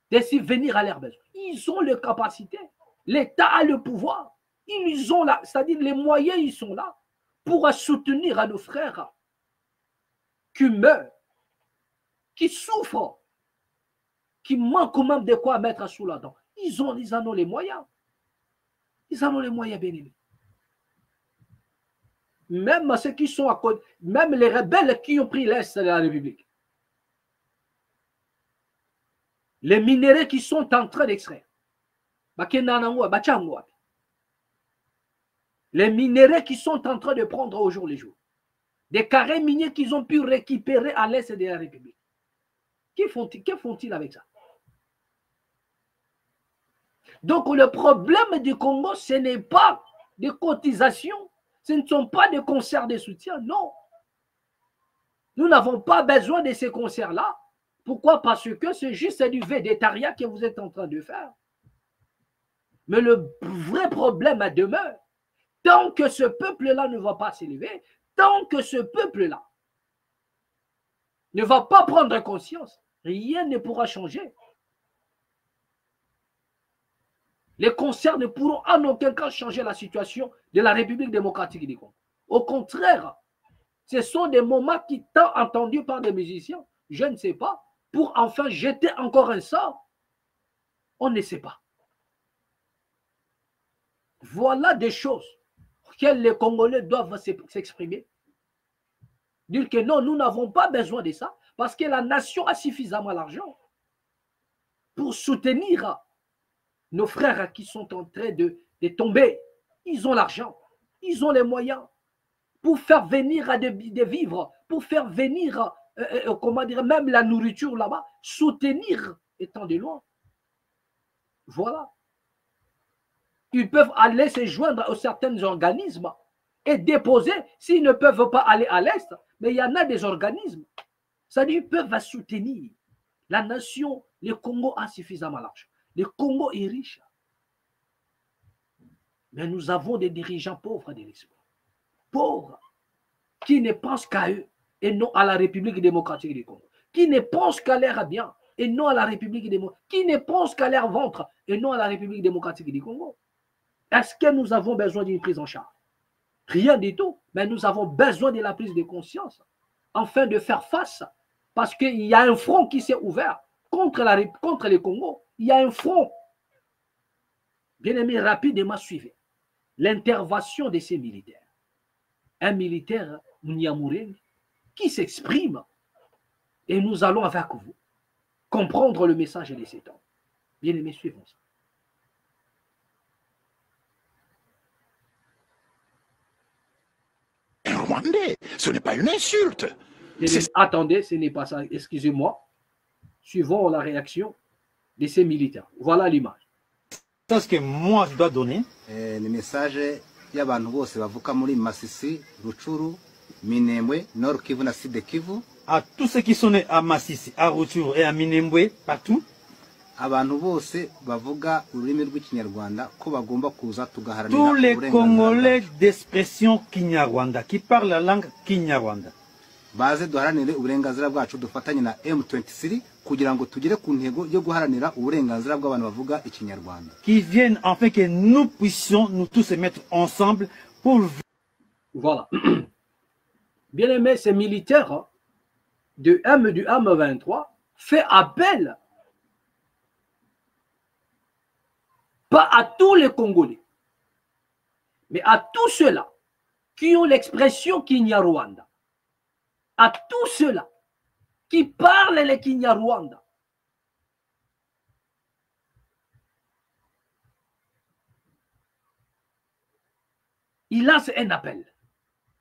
de subvenir à leurs besoins. Ils ont les capacités. L'État a le pouvoir. Ils ont là, c'est-à-dire les moyens, ils sont là pour soutenir à nos frères qui meurent, qui souffrent, qui manquent même de quoi mettre sous la dent. Ils en ont les moyens. Ils en ont les moyens, bien aimés. Même ceux qui sont à côté, même les rebelles qui ont pris l'Est de la République. Les minéraux qui sont en train d'extraire. Les minéraux qui sont en train de prendre au jour le jour. Des carrés miniers qu'ils ont pu récupérer à l'Est de la République. Que font-ils avec ça? Donc le problème du Congo, ce n'est pas des cotisations, ce ne sont pas des concerts de soutien, non. Nous n'avons pas besoin de ces concerts-là. Pourquoi? Parce que c'est juste du végétariat que vous êtes en train de faire. Mais le vrai problème demeure. Tant que ce peuple-là ne va pas s'élever, tant que ce peuple-là ne va pas prendre conscience, rien ne pourra changer. Les concerts ne pourront en aucun cas changer la situation de la République démocratique du Congo. Au contraire, ce sont des moments qui sont entendus par des musiciens, je ne sais pas, pour enfin jeter encore un sort. On ne sait pas. Voilà des choses auxquelles les Congolais doivent s'exprimer. Dire que non, nous n'avons pas besoin de ça, parce que la nation a suffisamment d'argent pour soutenir nos frères qui sont en train de tomber. Ils ont l'argent, ils ont les moyens pour faire venir des vivres, pour faire venir, comment dire, même la nourriture là-bas, soutenir étant de loin. Voilà. Ils peuvent aller se joindre à certains organismes et déposer, s'ils ne peuvent pas aller à l'Est, mais il y en a des organismes. C'est-à-dire qu'ils peuvent soutenir. La nation, le Congo a suffisamment d'argent. Le Congo est riche. Mais nous avons des dirigeants pauvres de l'espoir. Pauvres, qui ne pensent qu'à eux et non à la République démocratique du Congo. Qui ne pensent qu'à leur bien et non à la République démocratique. Qui ne pensent qu'à leur ventre et non à la République démocratique du Congo. Est-ce que nous avons besoin d'une prise en charge? Rien du tout. Mais nous avons besoin de la prise de conscience afin de faire face. Parce qu'il y a un front qui s'est ouvert contre le Congo. Il y a un front. Bien-aimé, rapidement suivez l'intervention de ces militaires. Un militaire, Nyamureng, qui s'exprime. Et nous allons avec vous comprendre le message de ces temps. Bien-aimé, suivons ça. Un Rwandais, ce n'est pas une insulte. Attendez, ce n'est pas ça. Excusez-moi. Suivons la réaction de ces militaires. Voilà l'image. Ce que moi je dois donner. Le message y'abantu bose bavuka muri Masisi, Ruchuru, Minembwe, Nord Kivu, na Sud Kivu. À tous ceux qui sont nés à Masisi, à Rutshuru et à Minembwe, partout. Tous les Congolais d'expression Kinyarwanda, qui parlent la langue Kinyarwanda. Baze duharanire uburenganzira bwacu dufatanye na M23 kugira ngo tugere ku ntego yo guharanira uburenganzira bw'abantu bavuga ikinyarwanda. Qui viennent afin que nous puissions nous tous se mettre ensemble pour... Voilà. Bien aimé, ces militaires du M23 fait appel pas à tous les Congolais, mais à tous ceux-là qui ont l'expression Kinyarwanda, à tous ceux-là qui parlent le Kinyarwanda. Il lance un appel.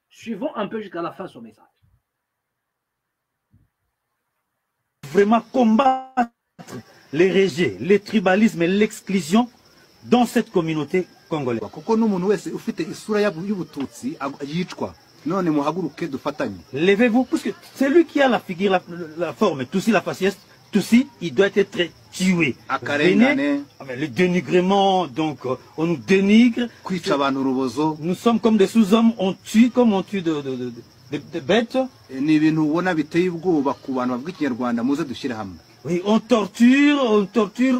Suivons un peu jusqu'à la fin son message. Vraiment combattre les rejets, les tribalismes et l'exclusion dans cette communauté congolaise. Levez-vous, parce que c'est lui qui a la figure, la forme, Tutsi, la faciès, Tutsi, il doit être tué. Venez, le dénigrement, donc on nous dénigre. Nous sommes comme des sous-hommes, on tue comme on tue de bêtes. Oui, on torture,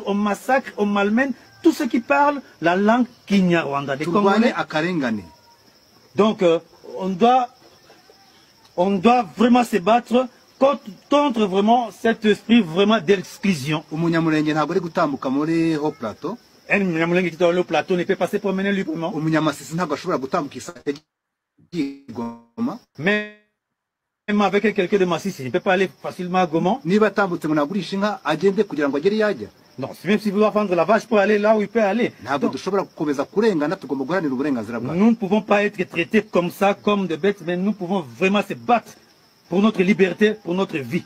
on massacre, on malmène tous ceux qui parlent la langue Kinyarwanda. Donc, on doit vraiment se battre contre vraiment cet esprit vraiment d'exclusion. Un Munyamulenge qui est dans le plateau ne peut pas se promener librement. Même avec quelqu'un de Masisi, il ne peut pas aller facilement à Goma. Non, même si vous doit vendre la vache pour aller là où il peut aller. Donc, nous ne pouvons pas être traités comme ça, comme des bêtes, mais nous pouvons vraiment se battre pour notre liberté, pour notre vie.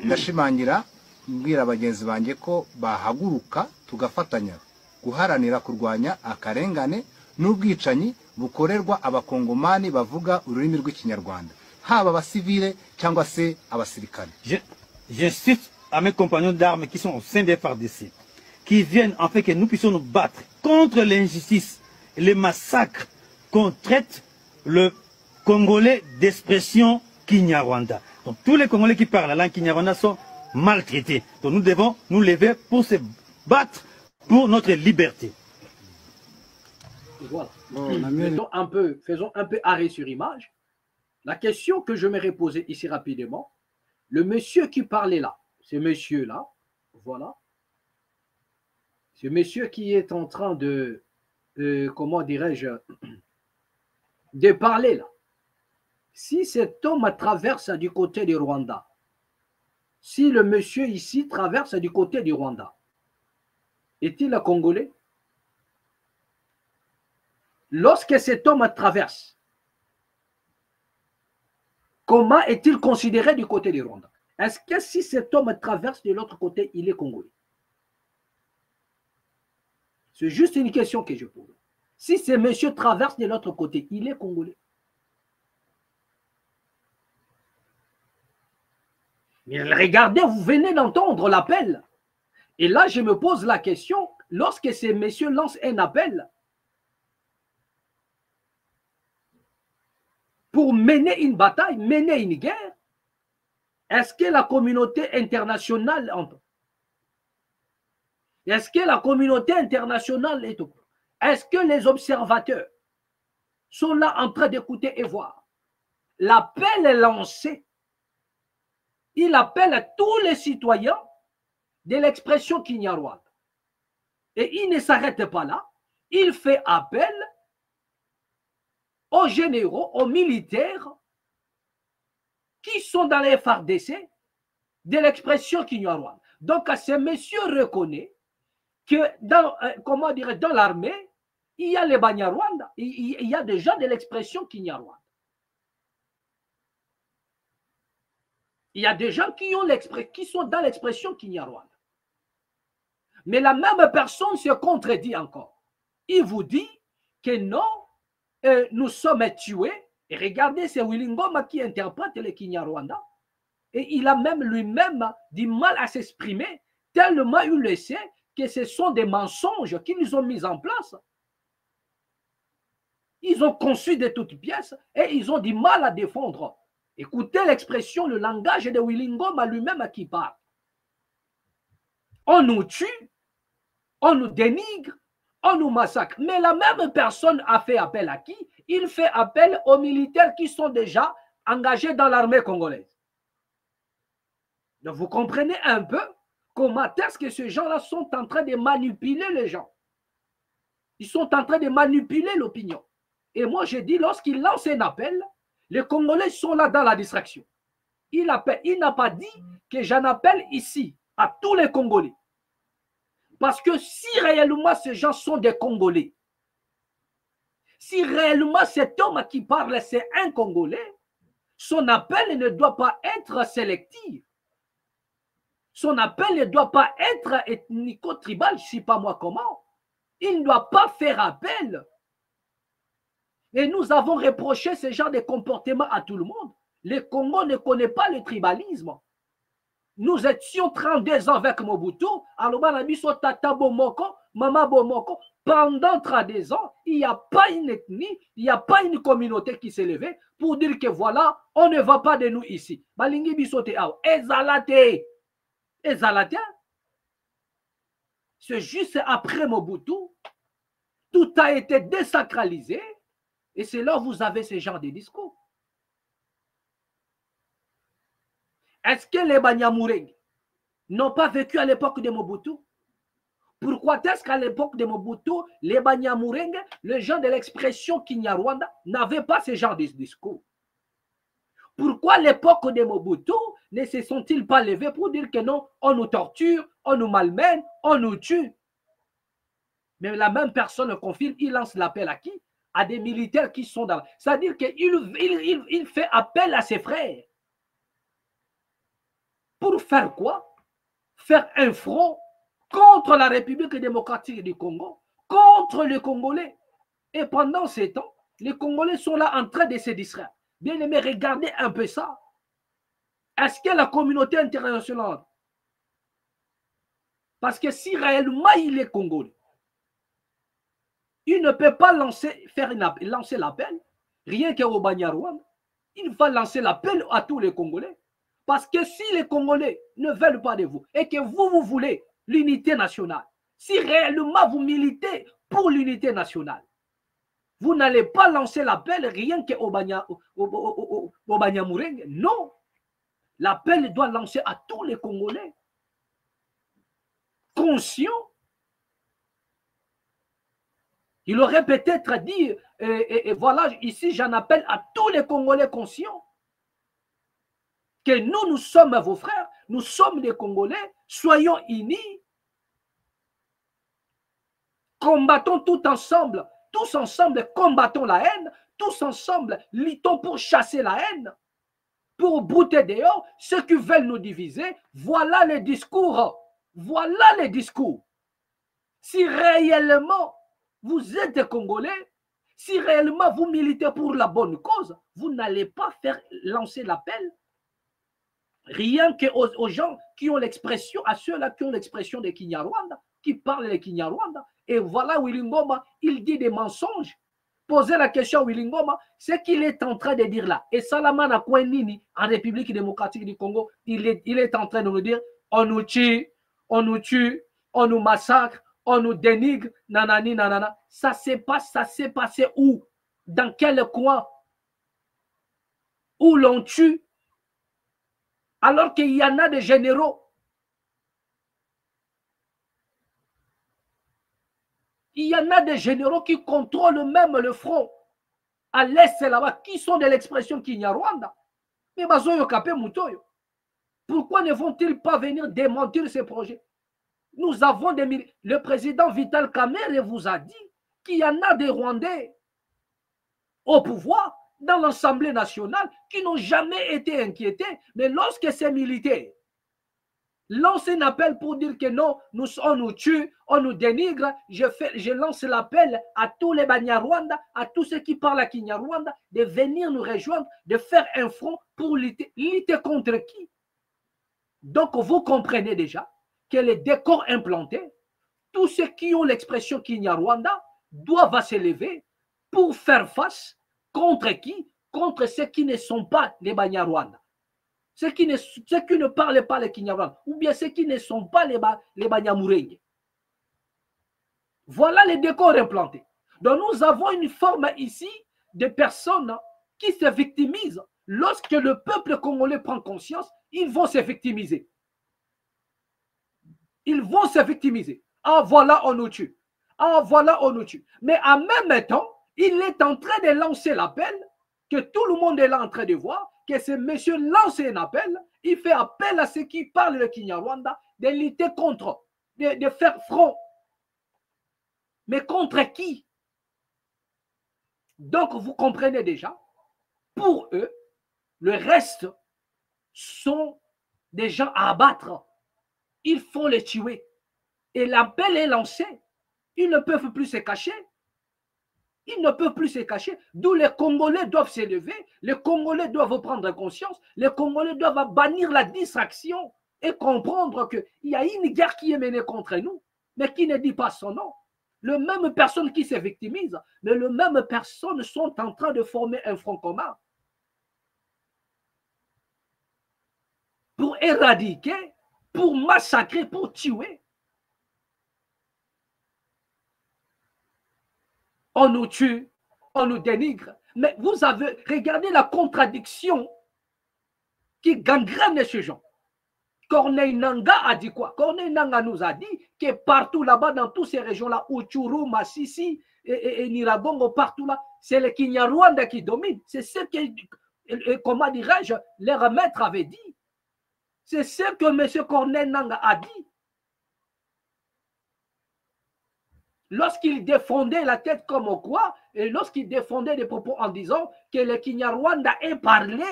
Ndashimangira mbwira abagenzi banje ko bahaguruka tugafatanya guharanira kurwanya akarengane n'ubwicanyi bukorerwa abakongomani bavuga ururimi rw'ikinyarwanda haba abasivile cyangwa se abasirikare. J'insiste à mes compagnons d'armes qui sont au sein des FARDC, qui viennent en fait que nous puissions nous battre contre l'injustice et les massacres qu'on traite le Congolais d'expression Kinyarwanda. Donc tous les Congolais qui parlent la langue Kinyarwanda sont maltraités. Donc nous devons nous lever pour se battre pour notre liberté. Voilà. Faisons un peu arrêt sur image. La question que je m'aurais posée ici rapidement, le monsieur qui parlait là, ce monsieur-là, voilà, ce monsieur qui est en train de comment dirais-je, de parler là, si cet homme traverse du côté du Rwanda, si le monsieur ici traverse du côté du Rwanda, est-il un Congolais? Lorsque cet homme traverse, comment est-il considéré du côté du Rwanda? Est-ce que si cet homme traverse de l'autre côté, il est Congolais? C'est juste une question que je pose. Si ce monsieur traverse de l'autre côté, il est Congolais? Mais regardez, vous venez d'entendre l'appel. Et là, je me pose la question, lorsque ces messieurs lancent un appel pour mener une bataille, mener une guerre, est-ce que la communauté internationale entend? Est-ce que la communauté internationale est au courant? Est-ce que les observateurs sont là en train d'écouter et voir? L'appel est lancé. Il appelle tous les citoyens de l'expression Kinyarwanda. Et il ne s'arrête pas là. Il fait appel aux généraux, aux militaires qui sont dans les FARDC de l'expression Kinyarwanda. Donc, ce monsieur reconnaît que dans, dans l'armée, il y a les Banyarwanda, il y a déjà de l'expression Kinyarwanda. Il y a des gens qui sont dans l'expression Kinyarwanda. Mais la même personne se contredit encore. Il vous dit que non, nous sommes tués. Et regardez, c'est Willy Ngoma qui interprète le Kinyarwanda. Et il a même lui-même du mal à s'exprimer, tellement il le sait que ce sont des mensonges qu'ils ont mis en place. Ils ont conçu de toutes pièces et ils ont du mal à défendre. Écoutez l'expression, le langage de Willy Ngoma lui-même qui parle. On nous tue, on nous dénigre, on nous massacre. Mais la même personne a fait appel à qui? Il fait appel aux militaires qui sont déjà engagés dans l'armée congolaise. Donc vous comprenez un peu comment est-ce que ces gens-là sont en train de manipuler les gens. Ils sont en train de manipuler l'opinion. Et moi, je dis, lorsqu'il lance un appel, les Congolais sont là dans la distraction. Il n'a pas dit que j'en appelle ici à tous les Congolais. Parce que si réellement ces gens sont des Congolais, si réellement cet homme qui parle, c'est un Congolais, son appel ne doit pas être sélectif. Son appel ne doit pas être ethnico-tribal, je ne sais pas moi comment. Il ne doit pas faire appel. Et nous avons reproché ce genre de comportement à tout le monde. Le Congo ne connaît pas le tribalisme. Nous étions 32 ans avec Mobutu, alors tata bomoko, mama bomoko. Pendant 32 ans, il n'y a pas une ethnie, il n'y a pas une communauté qui s'est levée pour dire que voilà, on ne va pas de nous ici. Balingi bisote aw, ezalate. Ezalate. C'est juste après Mobutu, tout a été désacralisé et c'est là où vous avez ce genre de discours. Est-ce que les Banyamulenge n'ont pas vécu à l'époque de Mobutu? Pourquoi est-ce qu'à l'époque de Mobutu, les Banyamulenge, les gens de l'expression Kinyarwanda, n'avaient pas ce genre de discours? Pourquoi à l'époque de Mobutu ne se sont-ils pas levés pour dire que non, on nous torture, on nous malmène, on nous tue? Mais la même personne confirme, il lance l'appel à qui? À des militaires qui sont dans... C'est-à-dire qu'il fait appel à ses frères. Pour faire quoi? Faire un front contre la République démocratique du Congo, contre les Congolais. Et pendant ces temps, les Congolais sont là en train de se distraire. Bien aimé, regardez un peu ça. Est-ce que la communauté internationale, parce que si réellement il est Congolais, il ne peut pas lancer l'appel, rien qu'au Banyarwanda, il va lancer l'appel à tous les Congolais. Parce que si les Congolais ne veulent pas de vous et que vous voulez l'unité nationale, si réellement vous militez pour l'unité nationale, vous n'allez pas lancer l'appel rien qu'au Banyamulenge. Non. L'appel doit lancer à tous les Congolais. Conscients. Il aurait peut-être dit, et voilà, ici j'en appelle à tous les Congolais conscients. Que nous sommes vos frères, nous sommes des Congolais, soyons unis. Combattons tous ensemble, combattons la haine, tous ensemble, luttons pour chasser la haine, pour brouter dehors ceux qui veulent nous diviser. Voilà les discours, voilà les discours. Si réellement vous êtes Congolais, si réellement vous militez pour la bonne cause, vous n'allez pas faire lancer l'appel rien qu'aux gens qui ont l'expression, à ceux-là qui ont l'expression de Kinyarwanda, qui parlent de Kinyarwanda. Et voilà, Willy Ngoma, il dit des mensonges. Posez la question à Willy Ngoma, ce qu'il est en train de dire là. Et Salamana Kouenini, en République démocratique du Congo, il est en train de nous dire, on nous tue, on nous massacre, on nous dénigre, nanani, nanana. Ça s'est passé où? Dans quel coin? Où l'on tue? Alors qu'il y en a des généraux. Il y en a des généraux qui contrôlent même le front. À l'est, là-bas, qui sont de l'expression Kinyarwanda. Mais Bazoyo Kapé Mutoyo. Pourquoi ne vont-ils pas venir démentir ces projets? Nous avons le président Vital Kamerhe vous a dit qu'il y en a des Rwandais au pouvoir dans l'Assemblée nationale qui n'ont jamais été inquiétés. Mais lorsque ces militaires, lance un appel pour dire que non, on nous tue, on nous dénigre. Je lance l'appel à tous les Banyarwanda, à tous ceux qui parlent à Kinyarwanda, de venir nous rejoindre, de faire un front pour lutter contre qui? Donc, vous comprenez déjà que les décors implantés, tous ceux qui ont l'expression Kinyarwanda doivent s'élever pour faire face contre qui? Contre ceux qui ne sont pas les Banyarwanda. Ceux qui ne parlent pas le Kinyarwanda, ou bien ceux qui ne sont pas les Banyamulenge. Voilà les décors implantés. Donc nous avons une forme ici de personnes qui se victimisent. Lorsque le peuple congolais prend conscience, ils vont se victimiser. Ils vont se victimiser. Ah voilà, on nous tue. Ah voilà, on nous tue. Mais en même temps, il est en train de lancer l'appel que tout le monde est là en train de voir, que ce monsieur lance un appel, il fait appel à ceux qui parlent le Kinyarwanda de lutter contre, de faire front. Mais contre qui? Donc vous comprenez déjà, pour eux, le reste sont des gens à abattre. Il faut les tuer. Et l'appel est lancé. Ils ne peuvent plus se cacher. Ils ne peuvent plus se cacher. D'où les Congolais doivent s'élever. Les Congolais doivent prendre conscience. Les Congolais doivent bannir la distraction et comprendre qu'il y a une guerre qui est menée contre nous, mais qui ne dit pas son nom. Les mêmes personnes qui se victimisent, mais les mêmes personnes sont en train de former un front commun pour éradiquer, pour massacrer, pour tuer. On nous tue, on nous dénigre. Mais vous avez regardé la contradiction qui gangrène ce gens. Corneille Nangaa a dit quoi? Corneille Nangaa nous a dit que partout là-bas, dans toutes ces régions-là, Utshuru, Masisi et Niragongo, partout là, c'est le Kinyarwanda qui domine. C'est ce que, comment dirais-je, leur maître avait dit. C'est ce que M. Corneille Nangaa a dit. Lorsqu'il défendait la tête comme quoi, et lorsqu'il défendait des propos en disant que le Kinyarwanda est parlé,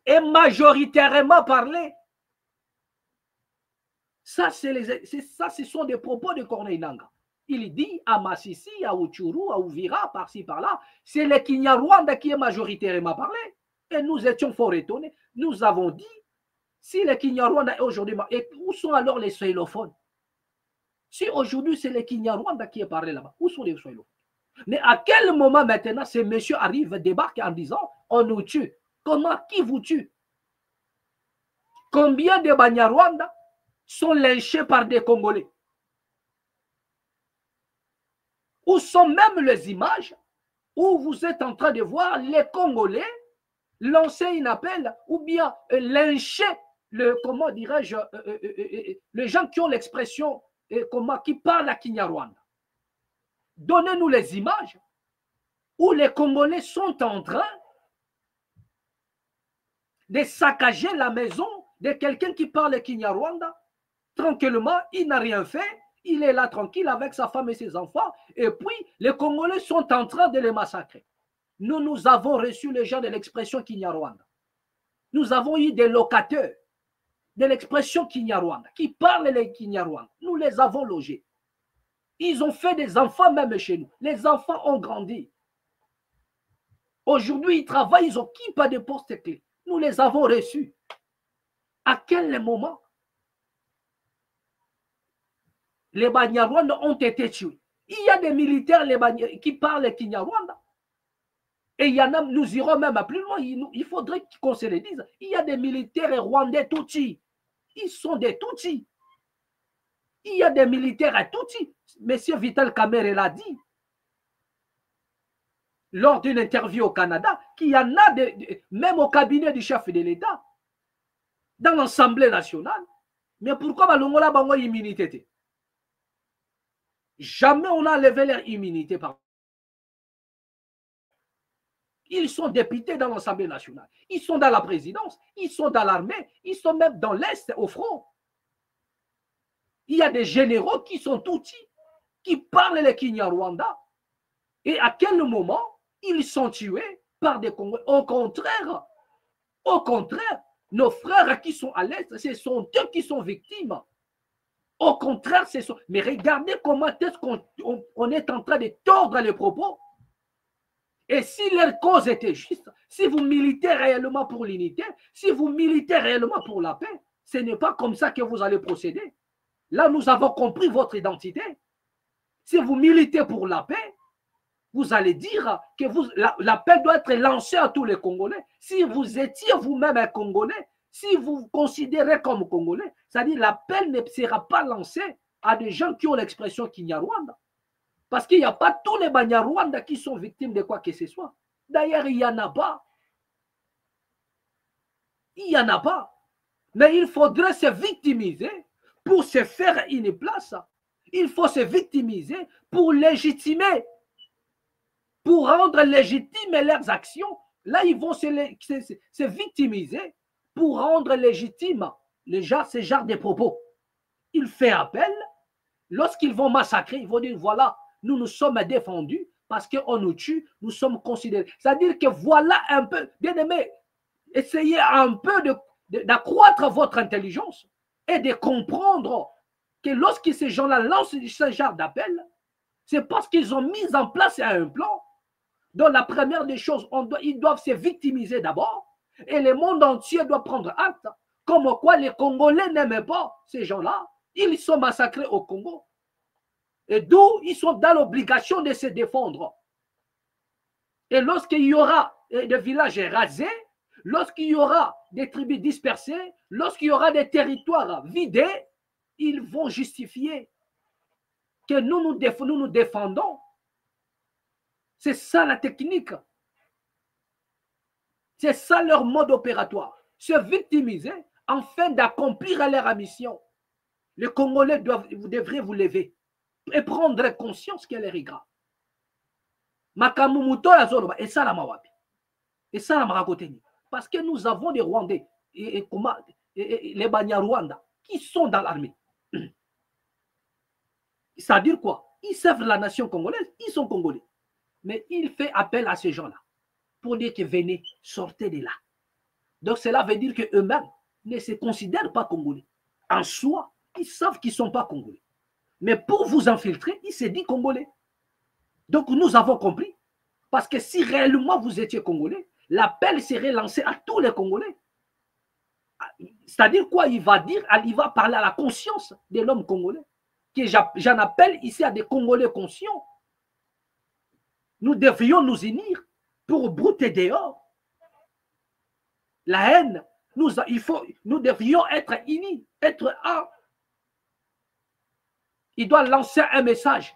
est majoritairement parlé. Ça, ce sont des propos de Corneille Nangaa. Il dit à Masisi, à Utshuru, à Uvira, par-ci, par-là, c'est le Kinyarwanda qui est majoritairement parlé. Et nous étions fort étonnés. Nous avons dit, si le Kinyarwanda est aujourd'hui, et où sont alors les soilophones? Si aujourd'hui c'est le Kinyarwanda qui est parlé là-bas, où sont les soilophones? Mais à quel moment maintenant ces messieurs arrivent, débarquent en disant, on nous tue? Comment? Qui vous tue? Combien de Banyarwanda sont lynchés par des Congolais? Où sont même les images où vous êtes en train de voir les Congolais lancer un appel ou bien lyncher comment dirais-je, les gens qui ont l'expression, qui parlent à Kinyarwanda. Donnez-nous les images où les Congolais sont en train de saccager la maison de quelqu'un qui parle Kinyarwanda. Tranquillement, il n'a rien fait. Il est là tranquille avec sa femme et ses enfants. Et puis, les Congolais sont en train de les massacrer. Nous avons reçu les gens de l'expression Kinyarwanda. Nous avons eu des locataires de l'expression Kinyarwanda qui parlent les Kinyarwanda. Nous les avons logés. Ils ont fait des enfants même chez nous. Les enfants ont grandi. Aujourd'hui, ils travaillent, ils occupent des postes clés. Nous les avons reçus. À quel moment les Banyarwanda ont été tués? Il y a des militaires qui parlent Kinyarwanda. Et il y en a, nous irons même plus loin. Il faudrait qu'on se le dise. Il y a des militaires rwandais Tutsis. Ils sont des Tutsis. Il y a des militaires à Tutsis. Monsieur Vital Kamerhe l'a dit lors d'une interview au Canada, qu'il y en a même au cabinet du chef de l'État, dans l'Assemblée nationale. Mais pourquoi Balongola Bango immunité? Jamais on a enlevé leur immunité. Ils sont députés dans l'Assemblée nationale. Ils sont dans la présidence. Ils sont dans l'armée. Ils sont même dans l'Est, au front. Il y a des généraux qui sont Tutsis, qui parlent le Kinyarwanda. Et à quel moment ils sont tués par des Congolais? Au contraire, nos frères qui sont à l'Est, ce sont eux qui sont victimes. Au contraire, ce sont... Mais regardez comment est-ce qu'on est en train de tordre les propos. Et si leur cause était juste, si vous militez réellement pour l'unité, si vous militez réellement pour la paix, ce n'est pas comme ça que vous allez procéder. Là, nous avons compris votre identité. Si vous militez pour la paix, vous allez dire que la paix doit être lancée à tous les Congolais. Si vous étiez vous-même un Congolais, si vous vous considérez comme Congolais, c'est-à-dire la paix ne sera pas lancée à des gens qui ont l'expression Kinyarwanda. Parce qu'il n'y a pas tous les Banyarwanda qui sont victimes de quoi que ce soit. D'ailleurs, il n'y en a pas. Il n'y en a pas. Mais il faudrait se victimiser pour se faire une place. Il faut se victimiser pour légitimer, pour rendre légitimes leurs actions. Là, ils vont se victimiser pour rendre légitime ce genre de propos. Il fait appel. Lorsqu'ils vont massacrer, ils vont dire, voilà, nous nous sommes défendus parce qu'on nous tue, nous sommes considérés. C'est-à-dire que voilà un peu, bien aimé, essayez un peu d'accroître votre intelligence et de comprendre que lorsque ces gens-là lancent ce genre d'appel, c'est parce qu'ils ont mis en place un plan dont la première des choses, ils doivent se victimiser d'abord et le monde entier doit prendre acte comme quoi les Congolais n'aiment pas ces gens-là. Ils sont massacrés au Congo. Et d'où ils sont dans l'obligation de se défendre. Et lorsqu'il y aura des villages rasés, lorsqu'il y aura des tribus dispersées, lorsqu'il y aura des territoires vidés, ils vont justifier que nous nous défendons. C'est ça la technique. C'est ça leur mode opératoire. Se victimiser afin d'accomplir leur mission. Les Congolais vous devrez vous lever et prendre conscience qu'elle est grave. Makamumuto la zolo et ça la mawapi. Et ça la marakoteni. Parce que nous avons des Rwandais et les Banyarwanda qui sont dans l'armée. Ça veut dire quoi? Ils servent la nation congolaise, ils sont congolais. Mais il fait appel à ces gens-là pour dire que venez, sortez de là. Donc cela veut dire qu'eux-mêmes ne se considèrent pas congolais. En soi, ils savent qu'ils ne sont pas congolais. Mais pour vous infiltrer, il s'est dit congolais. Donc nous avons compris. Parce que si réellement vous étiez congolais, l'appel serait lancé à tous les Congolais. C'est-à-dire quoi? Il va parler à la conscience de l'homme congolais. Que j'en appelle ici à des Congolais conscients. Nous devrions nous unir pour brouter dehors la haine. Nous devrions être unis, être un. Il doit lancer un message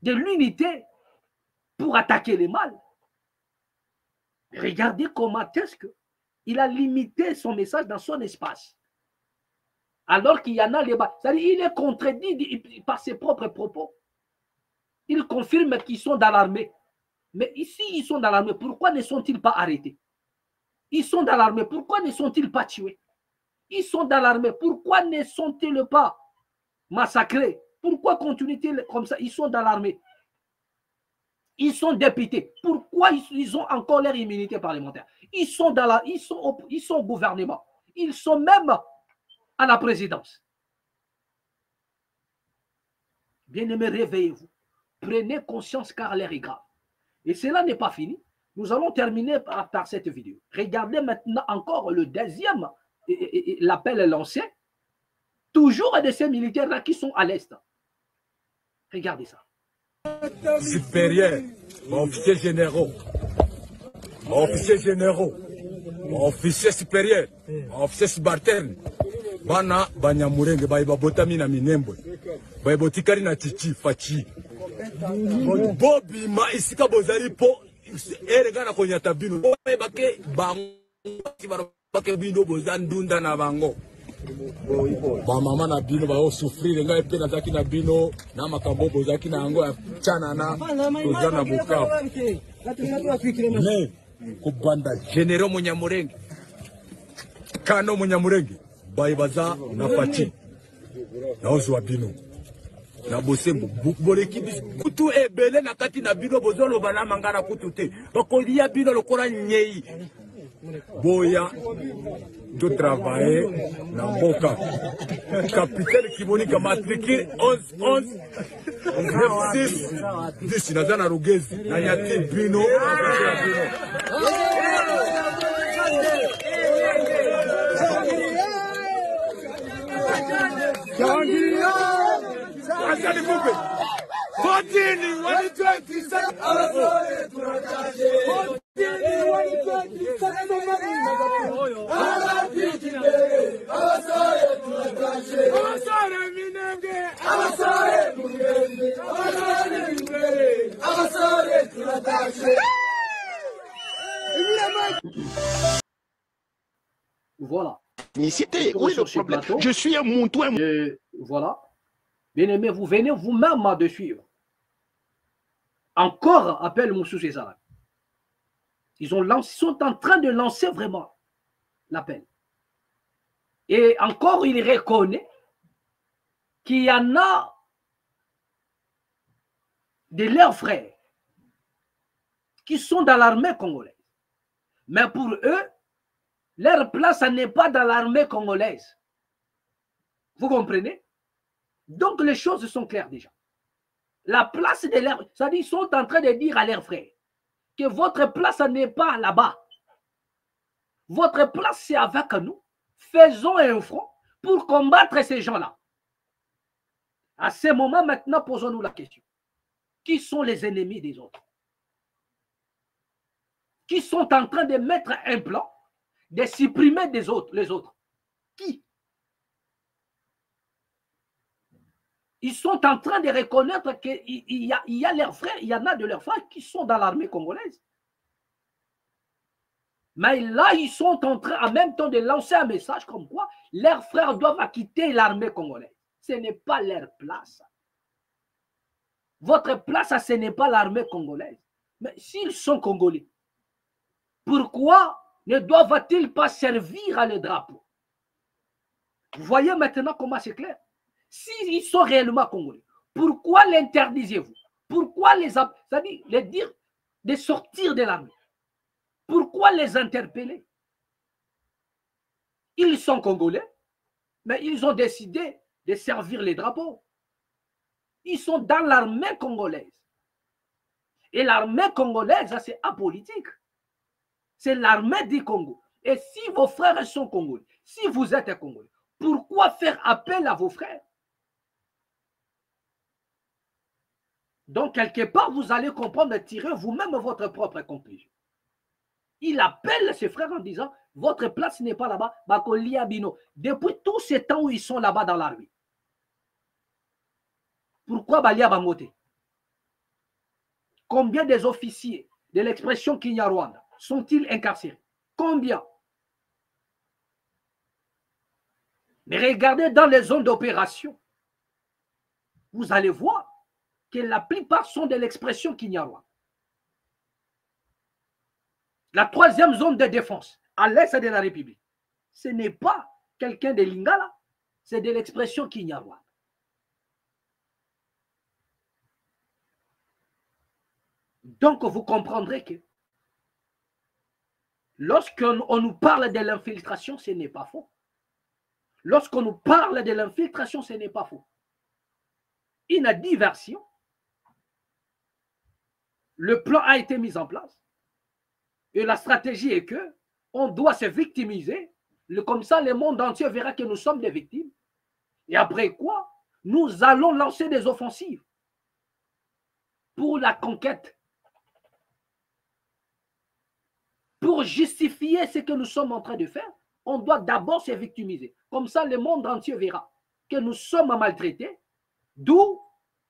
de l'unité pour attaquer les mal. Regardez comment est-ce qu'il a limité son message dans son espace. Alors qu'il y en a les bas. C'est-à-dire qu'il est contredit par ses propres propos. Il confirme qu'ils sont dans l'armée. Mais ici, ils sont dans l'armée. Pourquoi ne sont-ils pas arrêtés? Ils sont dans l'armée. Pourquoi ne sont-ils pas tués? Ils sont dans l'armée. Pourquoi ne sont-ils pas massacrés? Pourquoi continuent-ils comme ça? Ils sont dans l'armée. Ils sont députés. Pourquoi ils ont encore leur immunité parlementaire? Ils sont au gouvernement. Ils sont même à la présidence. Bien-aimés, réveillez-vous. Prenez conscience car l'air est grave. Et cela n'est pas fini. Nous allons terminer par cette vidéo. Regardez maintenant encore le deuxième. L'appel est lancé. Toujours de ces militaires-là qui sont à l'Est. Regardez ça. Supérieur, officiers généraux, officiers supérieurs, officiers subalternes, bana banyamurenge babotami na minembwe, babotikari na chichi fachi. Bobi ma isika bozali po erega na konyata bino. Bake bango bake bino bozandunda na bango. Ba mama na bino ba souffrir nga epe na zaki na bino na makambo bozaki na yango ya chana na kozana bukavu ne kubanda généraux Munyamurenge kano Munyamurenge bayibaza na fachi na ozwa bino na bosembo boleki kutu ebele na kati na bino bozolo bana mangana kutu te bakolia bino lokola nyei boya to travailler na mboka. Capitaine Kibonika matricule 11 96 10 naza na Rugezi na nyati bino. Voilà. Unicité, où est le problème? Je suis un Montou. Voilà. Bien aimé, vous venez vous-même de suivre. Encore appel Moussou César. Ils sont en train de lancer vraiment l'appel. Et encore, il reconnaît qu'il y en a de leurs frères qui sont dans l'armée congolaise. Mais pour eux, leur place n'est pas dans l'armée congolaise. Vous comprenez? Donc les choses sont claires déjà. La place de leur... C'est-à-dire ils sont en train de dire à leurs frères que votre place n'est pas là-bas. Votre place c'est avec nous. Faisons un front pour combattre ces gens-là. À ce moment maintenant, posons-nous la question. Qui sont les ennemis des autres? Qui sont en train de mettre un plan de supprimer les autres? Qui? Ils sont en train de reconnaître qu'il y a leurs frères, il y en a de leurs frères qui sont dans l'armée congolaise. Mais là, ils sont en train en même temps de lancer un message comme quoi leurs frères doivent quitter l'armée congolaise. Ce n'est pas leur place. Votre place, ce n'est pas l'armée congolaise. Mais s'ils sont congolais, pourquoi ne doivent-ils pas servir à le drapeau? Vous voyez maintenant comment c'est clair? S'ils sont réellement congolais, pourquoi l'interdisez-vous? Pourquoi c'est-à-dire les dire de sortir de l'armée? Pourquoi les interpeller? Ils sont congolais, mais ils ont décidé de servir les drapeaux. Ils sont dans l'armée congolaise. Et l'armée congolaise, c'est apolitique. C'est l'armée du Congo. Et si vos frères sont congolais, si vous êtes congolais, pourquoi faire appel à vos frères? Donc, quelque part, vous allez comprendre et tirer vous-même votre propre conclusion. Il appelle ses frères en disant, votre place n'est pas là-bas, Bakolia Bino. Depuis tout ce temps où ils sont là-bas dans l'armée. Pourquoi Balia Bangote? Combien des officiers de l'expression Kinyarwanda sont-ils incarcérés? Combien? Mais regardez dans les zones d'opération, vous allez voir que la plupart sont de l'expression Kinyarwanda. La troisième zone de défense, à l'est de la République, ce n'est pas quelqu'un de Lingala, c'est de l'expression Kinyarwanda. Donc, vous comprendrez que lorsqu'on nous parle de l'infiltration, ce n'est pas faux. Lorsqu'on nous parle de l'infiltration, ce n'est pas faux. Une diversion. Le plan a été mis en place. Et la stratégie est que on doit se victimiser. Comme ça, le monde entier verra que nous sommes des victimes. Et après quoi, nous allons lancer des offensives pour la conquête. Pour justifier ce que nous sommes en train de faire, on doit d'abord se victimiser. Comme ça, le monde entier verra que nous sommes maltraités, d'où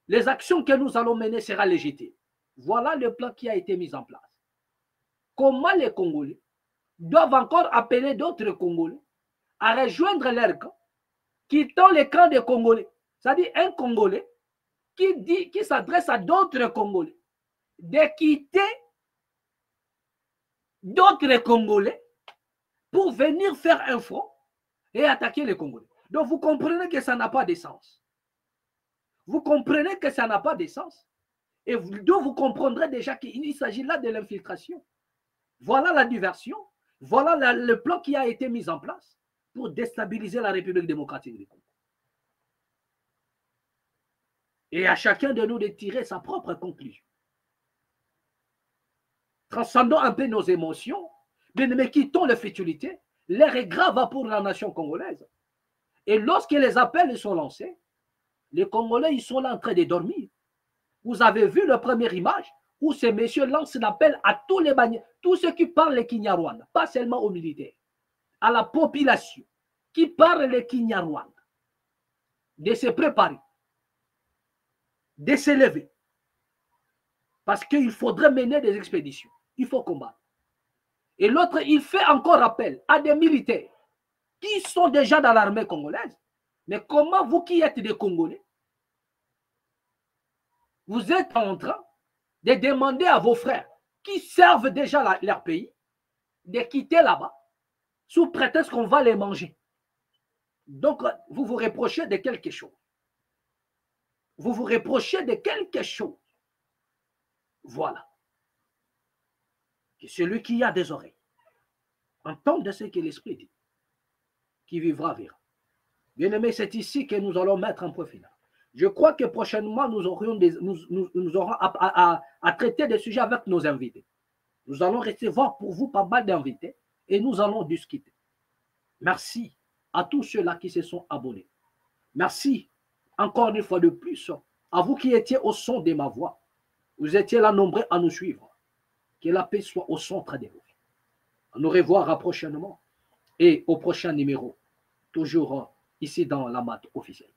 les actions que nous allons mener seront légitimes. Voilà le plan qui a été mis en place. Comment les Congolais doivent encore appeler d'autres Congolais à rejoindre leur camp, quittant le camp des Congolais. C'est-à-dire un Congolais qui s'adresse à d'autres Congolais, de quitter d'autres Congolais pour venir faire un front et attaquer les Congolais. Donc vous comprenez que ça n'a pas de sens. Vous comprenez que ça n'a pas de sens. Et vous comprendrez déjà qu'il s'agit là de l'infiltration. Voilà la diversion. Voilà le plan qui a été mis en place pour déstabiliser la République démocratique du Congo. Et à chacun de nous de tirer sa propre conclusion. Transcendons un peu nos émotions, mais quittons les futilités. L'air est grave pour la nation congolaise. Et lorsque les appels sont lancés, les Congolais, ils sont là en train de dormir. Vous avez vu la première image où ces messieurs lancent l'appel à tous les bannières, tous ceux qui parlent le Kinyarwanda, pas seulement aux militaires, à la population qui parle le Kinyarwanda, de se préparer, de se lever. Parce qu'il faudrait mener des expéditions. Il faut combattre. Et l'autre, il fait encore appel à des militaires qui sont déjà dans l'armée congolaise. Mais comment vous qui êtes des Congolais, vous êtes en train de demander à vos frères qui servent déjà leur pays de quitter là-bas sous prétexte qu'on va les manger. Donc, vous vous reprochez de quelque chose. Vous vous reprochez de quelque chose. Voilà. Et celui qui a des oreilles entende ce que l'Esprit dit. Qui vivra, verra. Bien aimé, c'est ici que nous allons mettre un point final. Je crois que prochainement, nous aurons à traiter des sujets avec nos invités. Nous allons recevoir pour vous pas mal d'invités et nous allons discuter. Merci à tous ceux-là qui se sont abonnés. Merci encore une fois de plus à vous qui étiez au son de ma voix. Vous étiez là nombreux à nous suivre. Que la paix soit au centre de vos vies. À nous revoir prochainement et au prochain numéro, toujours ici dans la mat officielle.